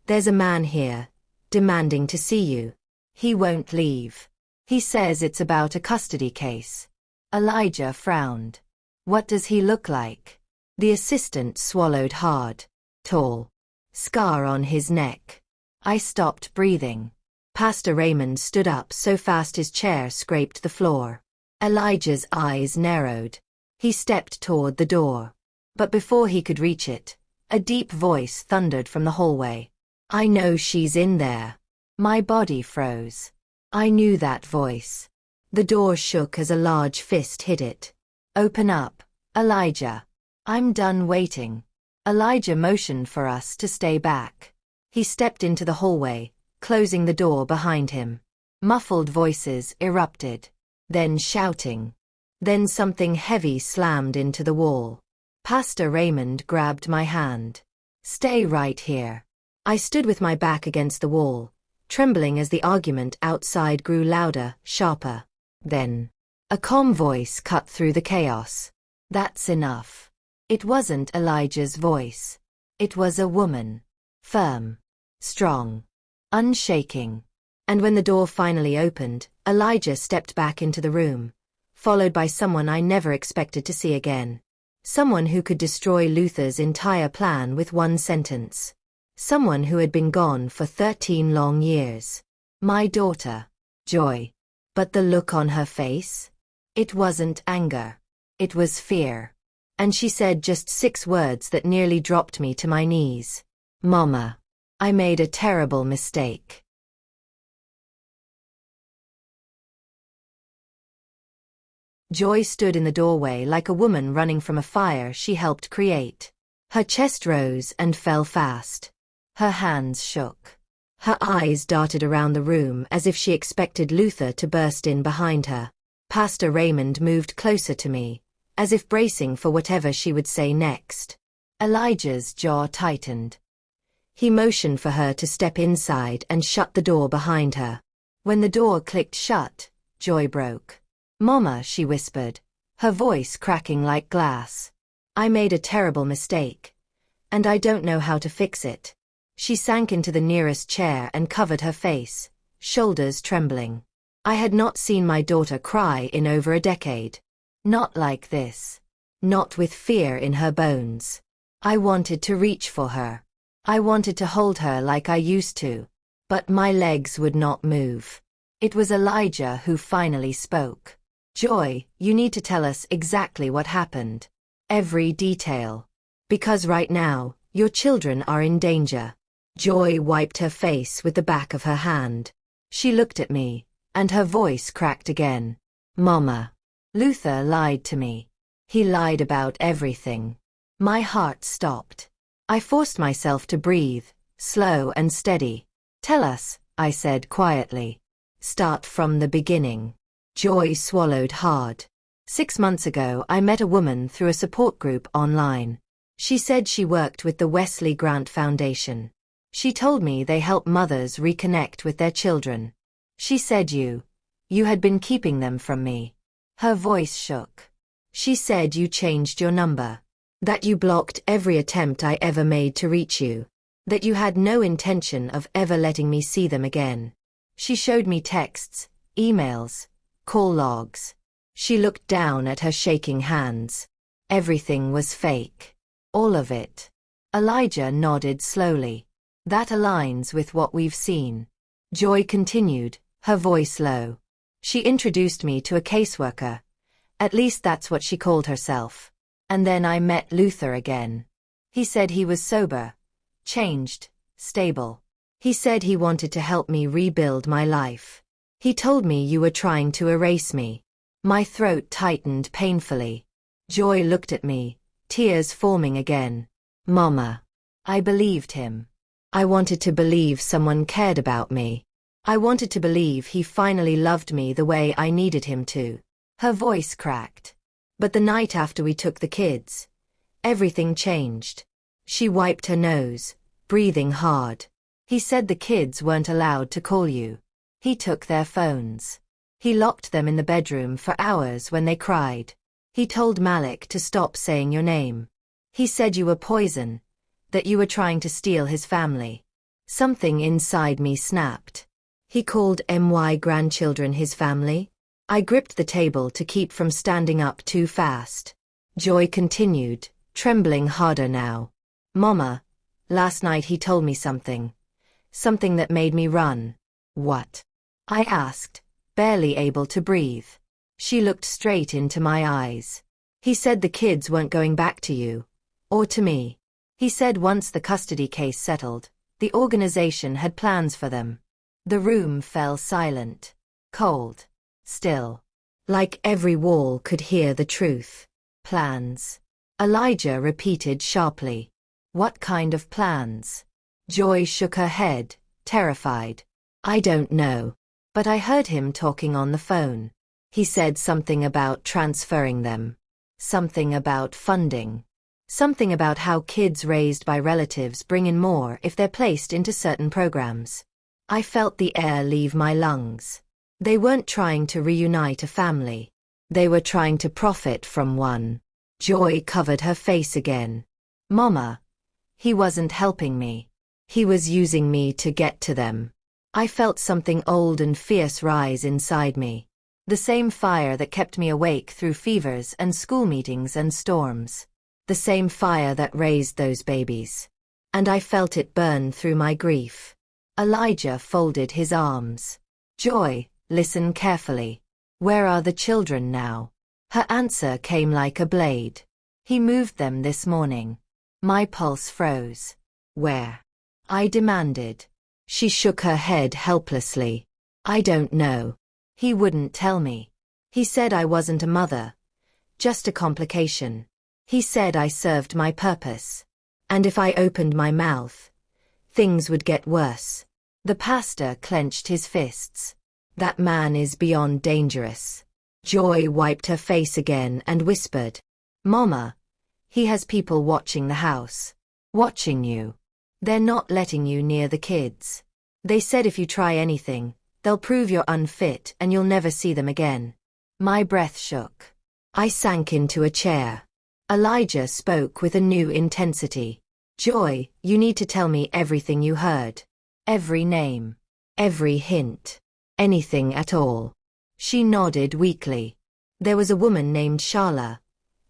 there's a man here, demanding to see you. He won't leave. He says it's about a custody case. Elijah frowned. What does he look like? The assistant swallowed hard. Tall. Scar on his neck. I stopped breathing. Pastor Raymond stood up so fast his chair scraped the floor. Elijah's eyes narrowed. He stepped toward the door. But before he could reach it, a deep voice thundered from the hallway. I know she's in there. My body froze. I knew that voice. The door shook as a large fist hit it. Open up, Elijah. I'm done waiting. Elijah motioned for us to stay back. He stepped into the hallway, closing the door behind him. Muffled voices erupted. Then shouting. Then something heavy slammed into the wall. Pastor Raymond grabbed my hand. Stay right here. I stood with my back against the wall, trembling as the argument outside grew louder, sharper. Then, a calm voice cut through the chaos. That's enough. It wasn't Elijah's voice. It was a woman. Firm. Strong. Unshaking. And when the door finally opened, Elijah stepped back into the room, followed by someone I never expected to see again. Someone who could destroy Luther's entire plan with one sentence. Someone who had been gone for 13 long years. My daughter, Joy. But the look on her face? It wasn't anger. It was fear. And she said just 6 words that nearly dropped me to my knees. Mama. I made a terrible mistake. Joy stood in the doorway like a woman running from a fire she helped create. Her chest rose and fell fast. Her hands shook. Her eyes darted around the room as if she expected Luther to burst in behind her. Pastor Raymond moved closer to me, as if bracing for whatever she would say next. Elijah's jaw tightened. He motioned for her to step inside and shut the door behind her. When the door clicked shut, Joy broke. Mama, she whispered, her voice cracking like glass. I made a terrible mistake. And I don't know how to fix it. She sank into the nearest chair and covered her face, shoulders trembling. I had not seen my daughter cry in over a decade. Not like this. Not with fear in her bones. I wanted to reach for her. I wanted to hold her like I used to. But my legs would not move. It was Elijah who finally spoke. Joy, you need to tell us exactly what happened. Every detail. Because right now, your children are in danger. Joy wiped her face with the back of her hand. She looked at me, and her voice cracked again. Mama. Luther lied to me. He lied about everything. My heart stopped. I forced myself to breathe, slow and steady. Tell us, I said quietly. Start from the beginning. Joy swallowed hard. 6 months ago, I met a woman through a support group online. She said she worked with the Wesley Grant Foundation. She told me they help mothers reconnect with their children. She said you had been keeping them from me. Her voice shook. She said you changed your number. That you blocked every attempt I ever made to reach you. That you had no intention of ever letting me see them again. She showed me texts, emails, call logs. She looked down at her shaking hands. Everything was fake. All of it. Elijah nodded slowly. That aligns with what we've seen. Joy continued, her voice low. She introduced me to a caseworker. At least that's what she called herself. And then I met Luther again. He said he was sober, changed, stable. He said he wanted to help me rebuild my life. He told me you were trying to erase me. My throat tightened painfully. Joy looked at me, tears forming again. Mama. I believed him. I wanted to believe someone cared about me. I wanted to believe he finally loved me the way I needed him to. Her voice cracked. But the night after we took the kids, everything changed. She wiped her nose, breathing hard. He said the kids weren't allowed to call you. He took their phones. He locked them in the bedroom for hours when they cried. He told Malik to stop saying your name. He said you were poison, that you were trying to steal his family. Something inside me snapped. He called my grandchildren his family? I gripped the table to keep from standing up too fast. Joy continued, trembling harder now. Mama, last night he told me something. Something that made me run. What? I asked, barely able to breathe. She looked straight into my eyes. He said the kids weren't going back to you. Or to me. He said once the custody case settled, the organization had plans for them. The room fell silent. Cold. Still. Like every wall could hear the truth. Plans. Elijah repeated sharply. What kind of plans? Joy shook her head, terrified. I don't know. But I heard him talking on the phone. He said something about transferring them. Something about funding. Something about how kids raised by relatives bring in more if they're placed into certain programs. I felt the air leave my lungs. They weren't trying to reunite a family. They were trying to profit from one. Joy covered her face again. Mama. He wasn't helping me. He was using me to get to them. I felt something old and fierce rise inside me. The same fire that kept me awake through fevers and school meetings and storms. The same fire that raised those babies. And I felt it burn through my grief. Elijah folded his arms. Joy, listen carefully. Where are the children now? Her answer came like a blade. He moved them this morning. My pulse froze. Where? I demanded. She shook her head helplessly. I don't know. He wouldn't tell me. He said I wasn't a mother. Just a complication. He said I served my purpose. And if I opened my mouth, things would get worse. The pastor clenched his fists. That man is beyond dangerous. Joy wiped her face again and whispered. Mama. He has people watching the house. Watching you. They're not letting you near the kids. They said if you try anything, they'll prove you're unfit and you'll never see them again. My breath shook. I sank into a chair. Elijah spoke with a new intensity. Joy, you need to tell me everything you heard. Every name. Every hint. Anything at all. She nodded weakly. There was a woman named Sharla.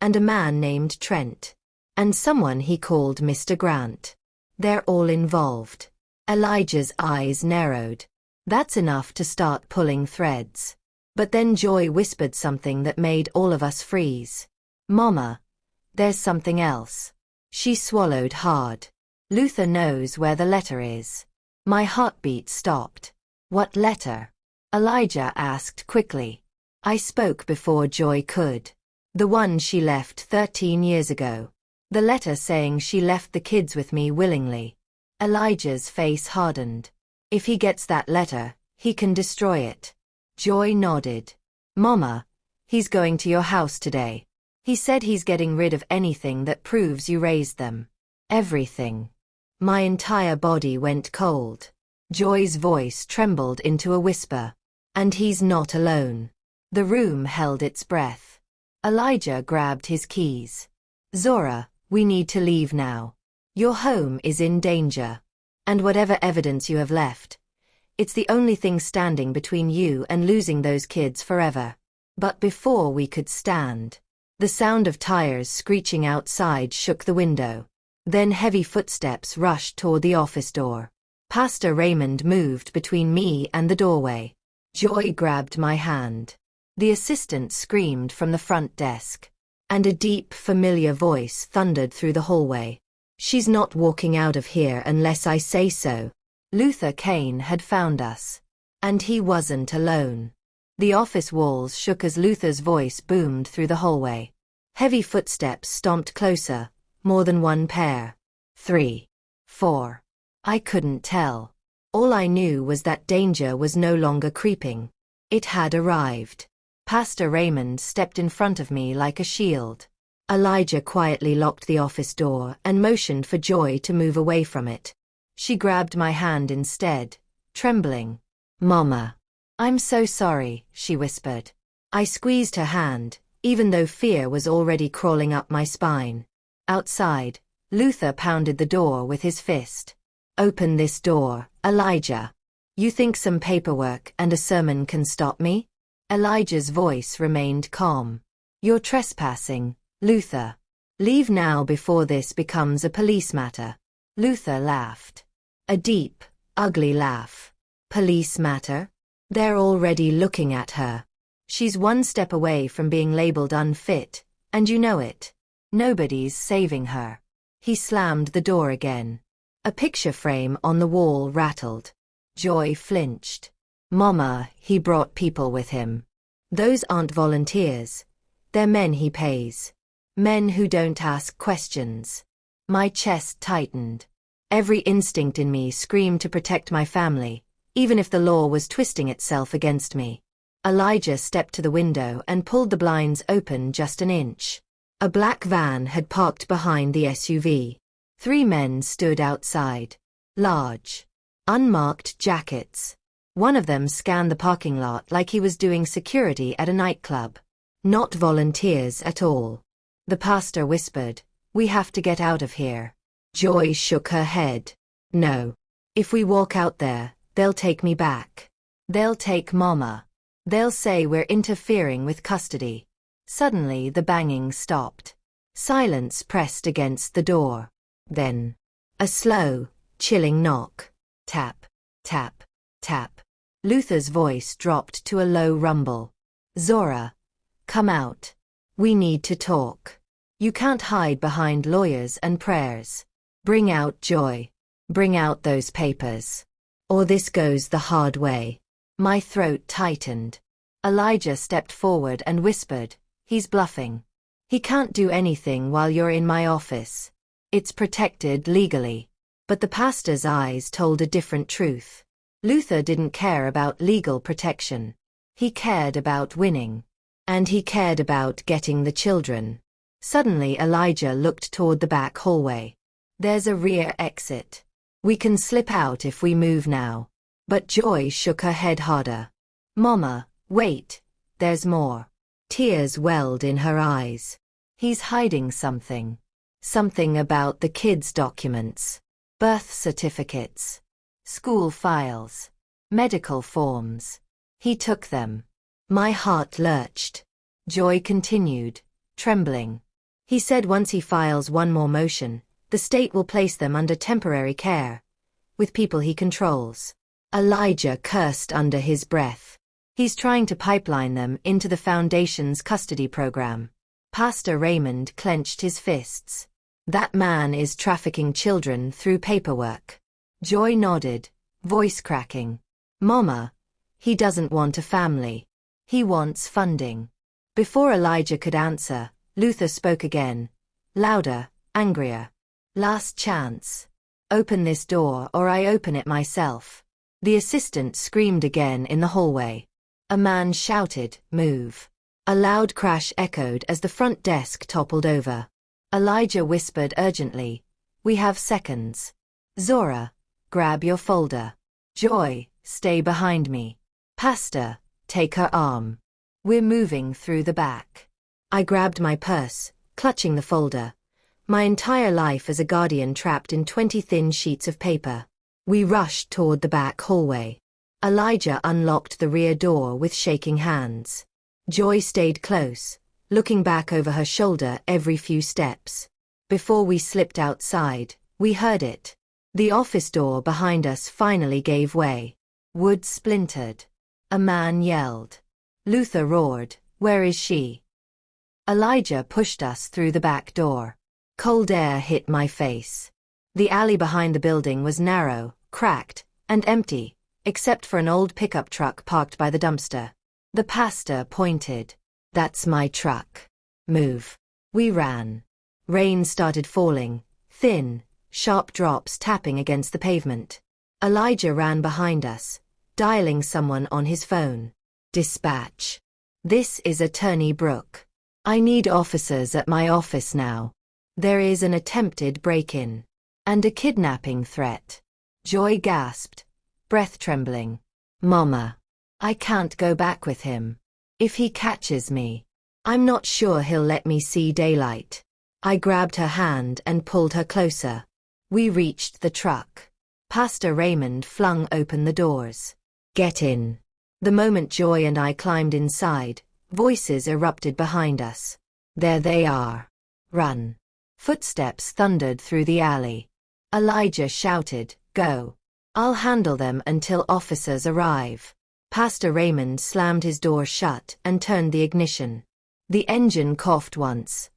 And a man named Trent. And someone he called Mr. Grant. They're all involved. Elijah's eyes narrowed. That's enough to start pulling threads. But then Joy whispered something that made all of us freeze. Mama, there's something else. She swallowed hard. Luther knows where the letter is. My heartbeat stopped. What letter? Elijah asked quickly. I spoke before Joy could. The one she left 13 years ago. The letter saying she left the kids with me willingly. Elijah's face hardened. If he gets that letter, he can destroy it. Joy nodded. Mama, he's going to your house today. He said he's getting rid of anything that proves you raised them. Everything. My entire body went cold. Joy's voice trembled into a whisper. And he's not alone. The room held its breath. Elijah grabbed his keys. Zora, we need to leave now. Your home is in danger. And whatever evidence you have left, it's the only thing standing between you and losing those kids forever. But before we could stand, the sound of tires screeching outside shook the window. Then heavy footsteps rushed toward the office door. Pastor Raymond moved between me and the doorway. Joy grabbed my hand. The assistant screamed from the front desk. And a deep, familiar voice thundered through the hallway. She's not walking out of here unless I say so. Luther Kane had found us. And he wasn't alone. The office walls shook as Luther's voice boomed through the hallway. Heavy footsteps stomped closer, more than one pair. 3, 4. I couldn't tell. All I knew was that danger was no longer creeping. It had arrived. Pastor Raymond stepped in front of me like a shield. Elijah quietly locked the office door and motioned for Joy to move away from it. She grabbed my hand instead, trembling. Mama. I'm so sorry, she whispered. I squeezed her hand, even though fear was already crawling up my spine. Outside, Luther pounded the door with his fist. Open this door, Elijah. You think some paperwork and a sermon can stop me? Elijah's voice remained calm. You're trespassing, Luther. Leave now before this becomes a police matter. Luther laughed. A deep, ugly laugh. Police matter? They're already looking at her. She's one step away from being labeled unfit, and you know it. Nobody's saving her. He slammed the door again. A picture frame on the wall rattled. Joy flinched. Mama, he brought people with him. Those aren't volunteers. They're men he pays. Men who don't ask questions. My chest tightened. Every instinct in me screamed to protect my family, even if the law was twisting itself against me. Elijah stepped to the window and pulled the blinds open just an inch. A black van had parked behind the SUV. 3 men stood outside. Large, unmarked jackets. One of them scanned the parking lot like he was doing security at a nightclub. Not volunteers at all. The pastor whispered, "We have to get out of here." Joy shook her head. "No. If we walk out there, they'll take me back. They'll take Mama. They'll say we're interfering with custody." Suddenly the banging stopped. Silence pressed against the door. Then, a slow, chilling knock. Tap, tap, tap. Luther's voice dropped to a low rumble. "Zora, come out. We need to talk. You can't hide behind lawyers and prayers. Bring out Joy. Bring out those papers. Or this goes the hard way." My throat tightened. Elijah stepped forward and whispered, "He's bluffing. He can't do anything while you're in my office. It's protected legally." But the pastor's eyes told a different truth. Luther didn't care about legal protection. He cared about winning. And he cared about getting the children. Suddenly Elijah looked toward the back hallway. "There's a rear exit. We can slip out if we move now." But Joy shook her head harder. "Mama, wait, there's more." Tears welled in her eyes. "He's hiding something. Something about the kids' documents. Birth certificates. School files. Medical forms. He took them." My heart lurched. Joy continued, trembling. He said once he files one more motion, the state will place them under temporary care, with people he controls. Elijah cursed under his breath. He's trying to pipeline them into the Foundation's custody program. Pastor Raymond clenched his fists. That man is trafficking children through paperwork. Joy nodded, voice cracking. Mama, he doesn't want a family. He wants funding. Before Elijah could answer, Luther spoke again, louder, angrier. Last chance. Open this door or I open it myself. The assistant screamed again in the hallway. A man shouted, move. A loud crash echoed as the front desk toppled over. Elijah whispered urgently, we have seconds. Zora, grab your folder. Joy, stay behind me. Pastor, take her arm. We're moving through the back. I grabbed my purse, clutching the folder. My entire life as a guardian trapped in 20 thin sheets of paper. We rushed toward the back hallway. Elijah unlocked the rear door with shaking hands. Joy stayed close, looking back over her shoulder every few steps. Before we slipped outside, we heard it. The office door behind us finally gave way. Wood splintered. A man yelled. Luther roared, where is she? Elijah pushed us through the back door. Cold air hit my face. The alley behind the building was narrow, cracked, and empty, except for an old pickup truck parked by the dumpster. The pastor pointed. That's my truck. Move. We ran. Rain started falling, thin, sharp drops tapping against the pavement. Elijah ran behind us, dialing someone on his phone. Dispatch. This is Attorney Brooke. I need officers at my office now. There is an attempted break-in. And a kidnapping threat. Joy gasped, breath trembling. Mama. I can't go back with him. If he catches me, I'm not sure he'll let me see daylight. I grabbed her hand and pulled her closer. We reached the truck. Pastor Raymond flung open the doors. Get in. The moment Joy and I climbed inside, voices erupted behind us. There they are. Run. Footsteps thundered through the alley. Elijah shouted, go. I'll handle them until officers arrive. Pastor Raymond slammed his door shut and turned the ignition. The engine coughed once.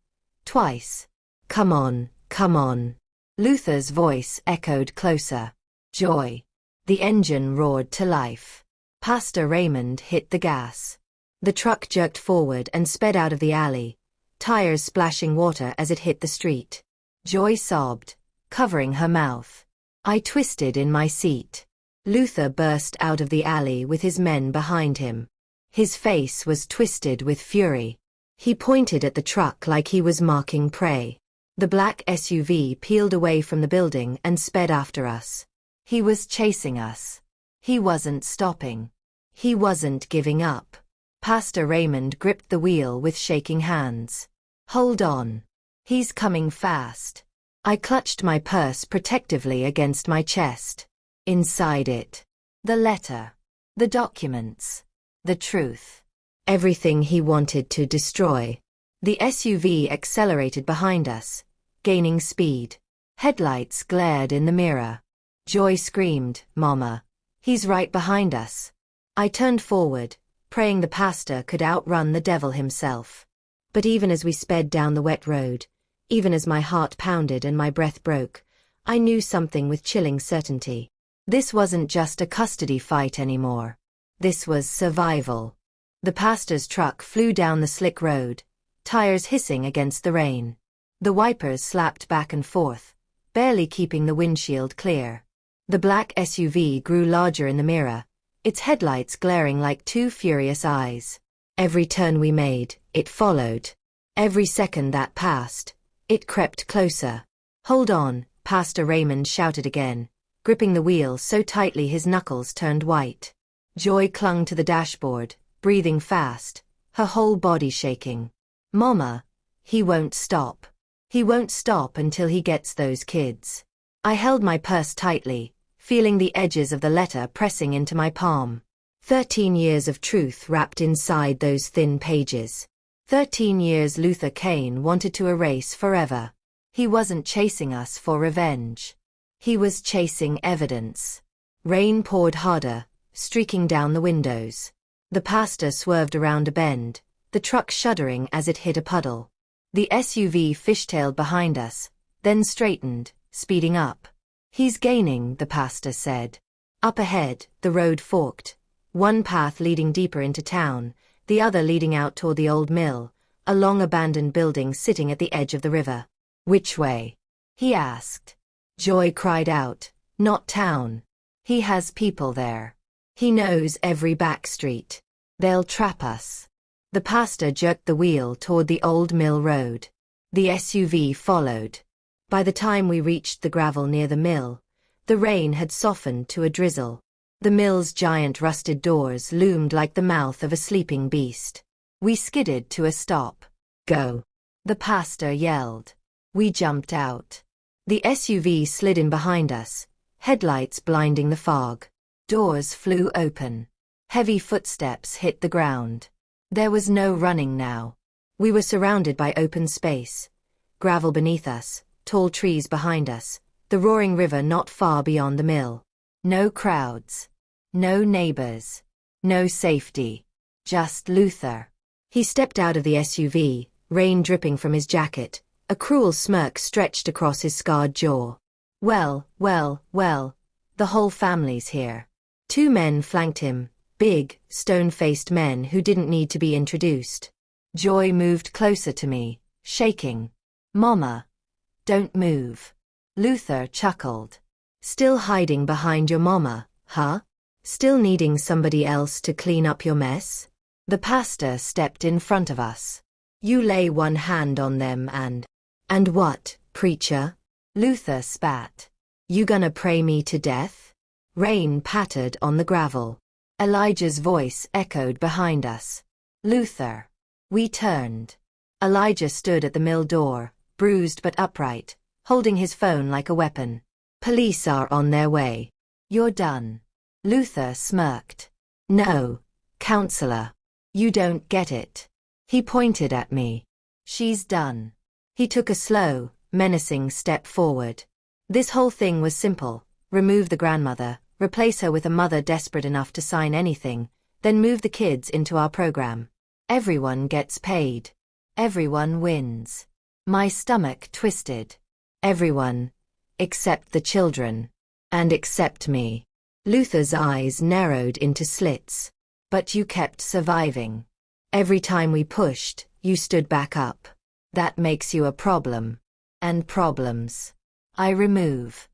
Twice. Come on, come on. Luther's voice echoed closer. Joy. The engine roared to life. Pastor Raymond hit the gas. The truck jerked forward and sped out of the alley, tires splashing water as it hit the street. Joy sobbed, covering her mouth. I twisted in my seat. Luther burst out of the alley with his men behind him. His face was twisted with fury. He pointed at the truck like he was marking prey. The black SUV peeled away from the building and sped after us. He was chasing us. He wasn't stopping. He wasn't giving up. Pastor Raymond gripped the wheel with shaking hands. Hold on. He's coming fast. I clutched my purse protectively against my chest. Inside it. The letter. The documents. The truth. Everything he wanted to destroy. The SUV accelerated behind us, gaining speed. Headlights glared in the mirror. Joy screamed, Mama. He's right behind us. I turned forward, praying the pastor could outrun the devil himself. But even as we sped down the wet road, even as my heart pounded and my breath broke, I knew something with chilling certainty. This wasn't just a custody fight anymore. This was survival. The pastor's truck flew down the slick road, tires hissing against the rain. The wipers slapped back and forth, barely keeping the windshield clear. The black SUV grew larger in the mirror, its headlights glaring like two furious eyes. Every turn we made, it followed. Every second that passed, it crept closer. Hold on, Pastor Raymond shouted again, gripping the wheel so tightly his knuckles turned white. Joy clung to the dashboard, breathing fast, her whole body shaking. Mama, he won't stop. He won't stop until he gets those kids. I held my purse tightly, feeling the edges of the letter pressing into my palm. 13 years of truth wrapped inside those thin pages. 13 years Luther Kane wanted to erase forever. He wasn't chasing us for revenge. He was chasing evidence. Rain poured harder, streaking down the windows. The pastor swerved around a bend, the truck shuddering as it hit a puddle. The SUV fishtailed behind us, then straightened, speeding up. He's gaining, the pastor said. Up ahead, the road forked. One path leading deeper into town, the other leading out toward the old mill, a long-abandoned building sitting at the edge of the river. Which way? He asked. Joy cried out. Not town. He has people there. He knows every back street. They'll trap us. The pastor jerked the wheel toward the old mill road. The SUV followed. By the time we reached the gravel near the mill, the rain had softened to a drizzle. The mill's giant rusted doors loomed like the mouth of a sleeping beast. We skidded to a stop. Go! The pastor yelled. We jumped out. The SUV slid in behind us, headlights blinding the fog. Doors flew open. Heavy footsteps hit the ground. There was no running now. We were surrounded by open space. Gravel beneath us, tall trees behind us, the roaring river not far beyond the mill. No crowds. No neighbors. No safety. Just Luther. He stepped out of the SUV, rain dripping from his jacket, a cruel smirk stretched across his scarred jaw. Well, the whole family's here. Two men flanked him, big, stone-faced men who didn't need to be introduced. Joy moved closer to me, shaking. Mama, don't move. Luther chuckled. Still hiding behind your mama, huh? Still needing somebody else to clean up your mess? The pastor stepped in front of us. You lay one hand on them and what, preacher? Luther spat. You gonna pray me to death? Rain pattered on the gravel. Elijah's voice echoed behind us. Luther. We turned. Elijah stood at the mill door, bruised but upright, holding his phone like a weapon. Police are on their way. You're done. Luther smirked. No, counselor. You don't get it. He pointed at me. She's done. He took a slow, menacing step forward. This whole thing was simple. Remove the grandmother, replace her with a mother desperate enough to sign anything, then move the kids into our program. Everyone gets paid. Everyone wins. My stomach twisted. Everyone. Except the children. And except me. Luther's eyes narrowed into slits. But you kept surviving. Every time we pushed, you stood back up. That makes you a problem. And problems. I remove.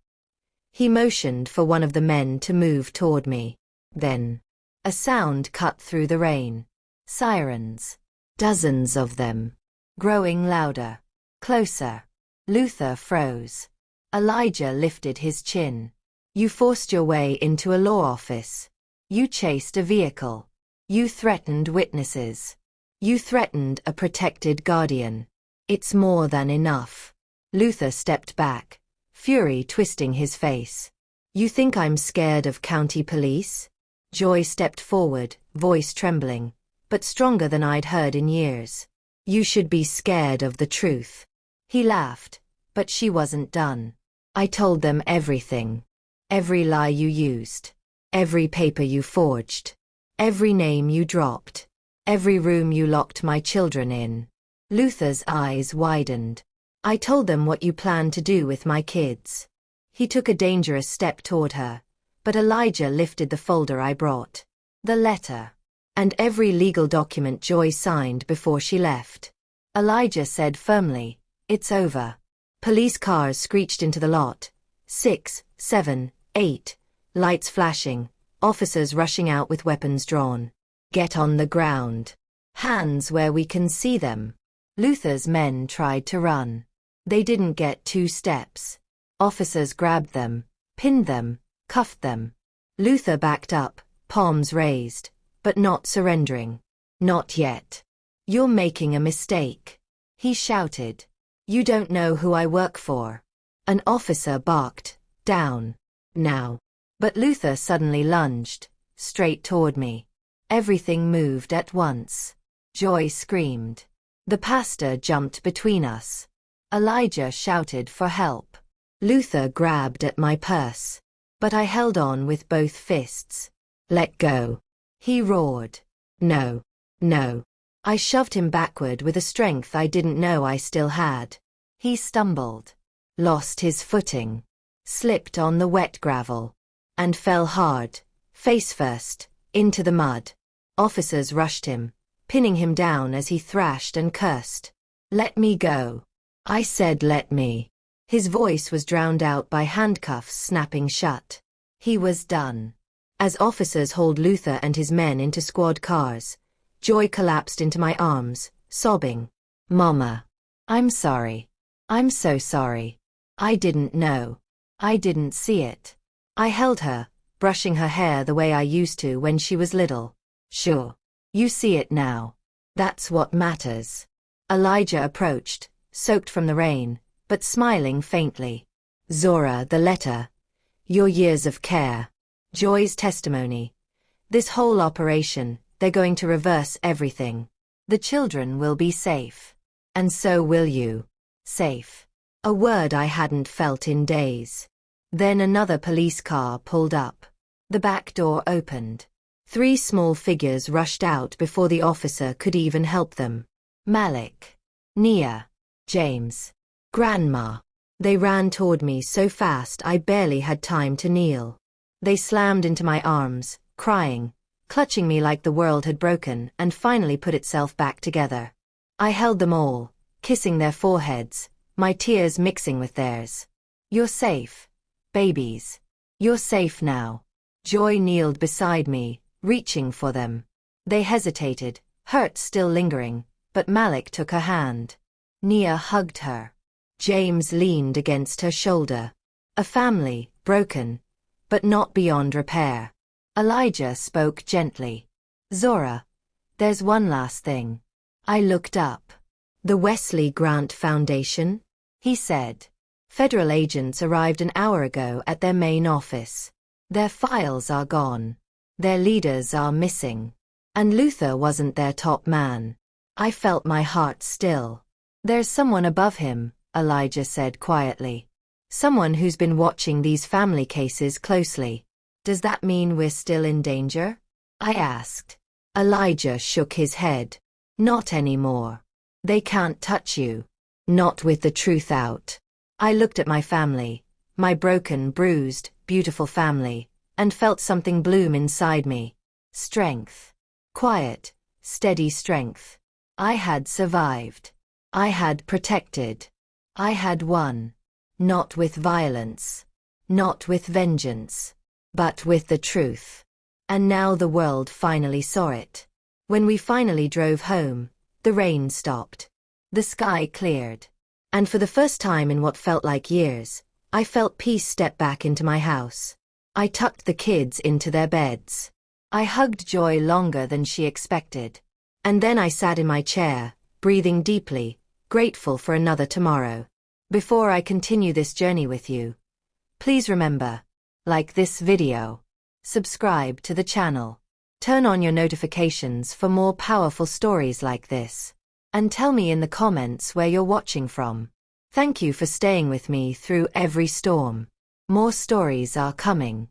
He motioned for one of the men to move toward me. Then. A sound cut through the rain. Sirens. Dozens of them. Growing louder. Closer. Luther froze. Elijah lifted his chin. You forced your way into a law office. You chased a vehicle. You threatened witnesses. You threatened a protected guardian. It's more than enough. Luther stepped back, fury twisting his face. You think I'm scared of county police? Joy stepped forward, voice trembling, but stronger than I'd heard in years. You should be scared of the truth. He laughed, but she wasn't done. I told them everything. Every lie you used. Every paper you forged. Every name you dropped. Every room you locked my children in. Luther's eyes widened. I told them what you planned to do with my kids. He took a dangerous step toward her, but Elijah lifted the folder I brought. The letter. And every legal document Joy signed before she left. Elijah said firmly, it's over. Police cars screeched into the lot. 6, 7, 8. Lights flashing. Officers rushing out with weapons drawn. Get on the ground. Hands where we can see them. Luther's men tried to run. They didn't get 2 steps. Officers grabbed them, pinned them, cuffed them. Luther backed up, palms raised, but not surrendering. Not yet. You're making a mistake. He shouted. You don't know who I work for. An officer barked, down. Now. But Luther suddenly lunged, straight toward me. Everything moved at once. Joy screamed. The pastor jumped between us. Elijah shouted for help. Luther grabbed at my purse. But I held on with both fists. Let go. He roared. No. No. I shoved him backward with a strength I didn't know I still had. He stumbled, lost his footing, slipped on the wet gravel, and fell hard, face first, into the mud. Officers rushed him, pinning him down as he thrashed and cursed. Let me go. I said let me. His voice was drowned out by handcuffs snapping shut. He was done. As officers hauled Luther and his men into squad cars, Joy collapsed into my arms, sobbing. Mama. I'm sorry. I'm so sorry. I didn't know. I didn't see it. I held her, brushing her hair the way I used to when she was little. Sure. You see it now. That's what matters. Elijah approached, soaked from the rain, but smiling faintly. Zora, the letter. Your years of care. Joy's testimony. This whole operation, they're going to reverse everything. The children will be safe. And so will you. Safe. A word I hadn't felt in days. Then another police car pulled up. The back door opened. 3 small figures rushed out before the officer could even help them. Malik. Nia. James. Grandma. They ran toward me so fast I barely had time to kneel. They slammed into my arms, crying, clutching me like the world had broken and finally put itself back together. I held them all, kissing their foreheads, my tears mixing with theirs. You're safe, babies. You're safe now. Joy kneeled beside me, reaching for them. They hesitated, hurt still lingering, but Malik took her hand. Nia hugged her. James leaned against her shoulder. A family, broken, but not beyond repair. Elijah spoke gently. Zora, there's one last thing. I looked up. The Wesley Grant Foundation? He said. Federal agents arrived an hour ago at their main office. Their files are gone. Their leaders are missing. And Luther wasn't their top man. I felt my heart still. There's someone above him, Elijah said quietly. Someone who's been watching these family cases closely. Does that mean we're still in danger? I asked. Elijah shook his head. Not anymore. They can't touch you. Not with the truth out. I looked at my family, my broken, bruised, beautiful family, and felt something bloom inside me. Strength. Quiet, steady strength. I had survived. I had protected. I had won. Not with violence. Not with vengeance. But with the truth. And now the world finally saw it. When we finally drove home, the rain stopped. The sky cleared. And for the first time in what felt like years, I felt peace step back into my house. I tucked the kids into their beds. I hugged Joy longer than she expected. And then I sat in my chair, breathing deeply, grateful for another tomorrow. Before I continue this journey with you, please remember, like this video, subscribe to the channel, turn on your notifications for more powerful stories like this, and tell me in the comments where you're watching from. Thank you for staying with me through every storm. More stories are coming.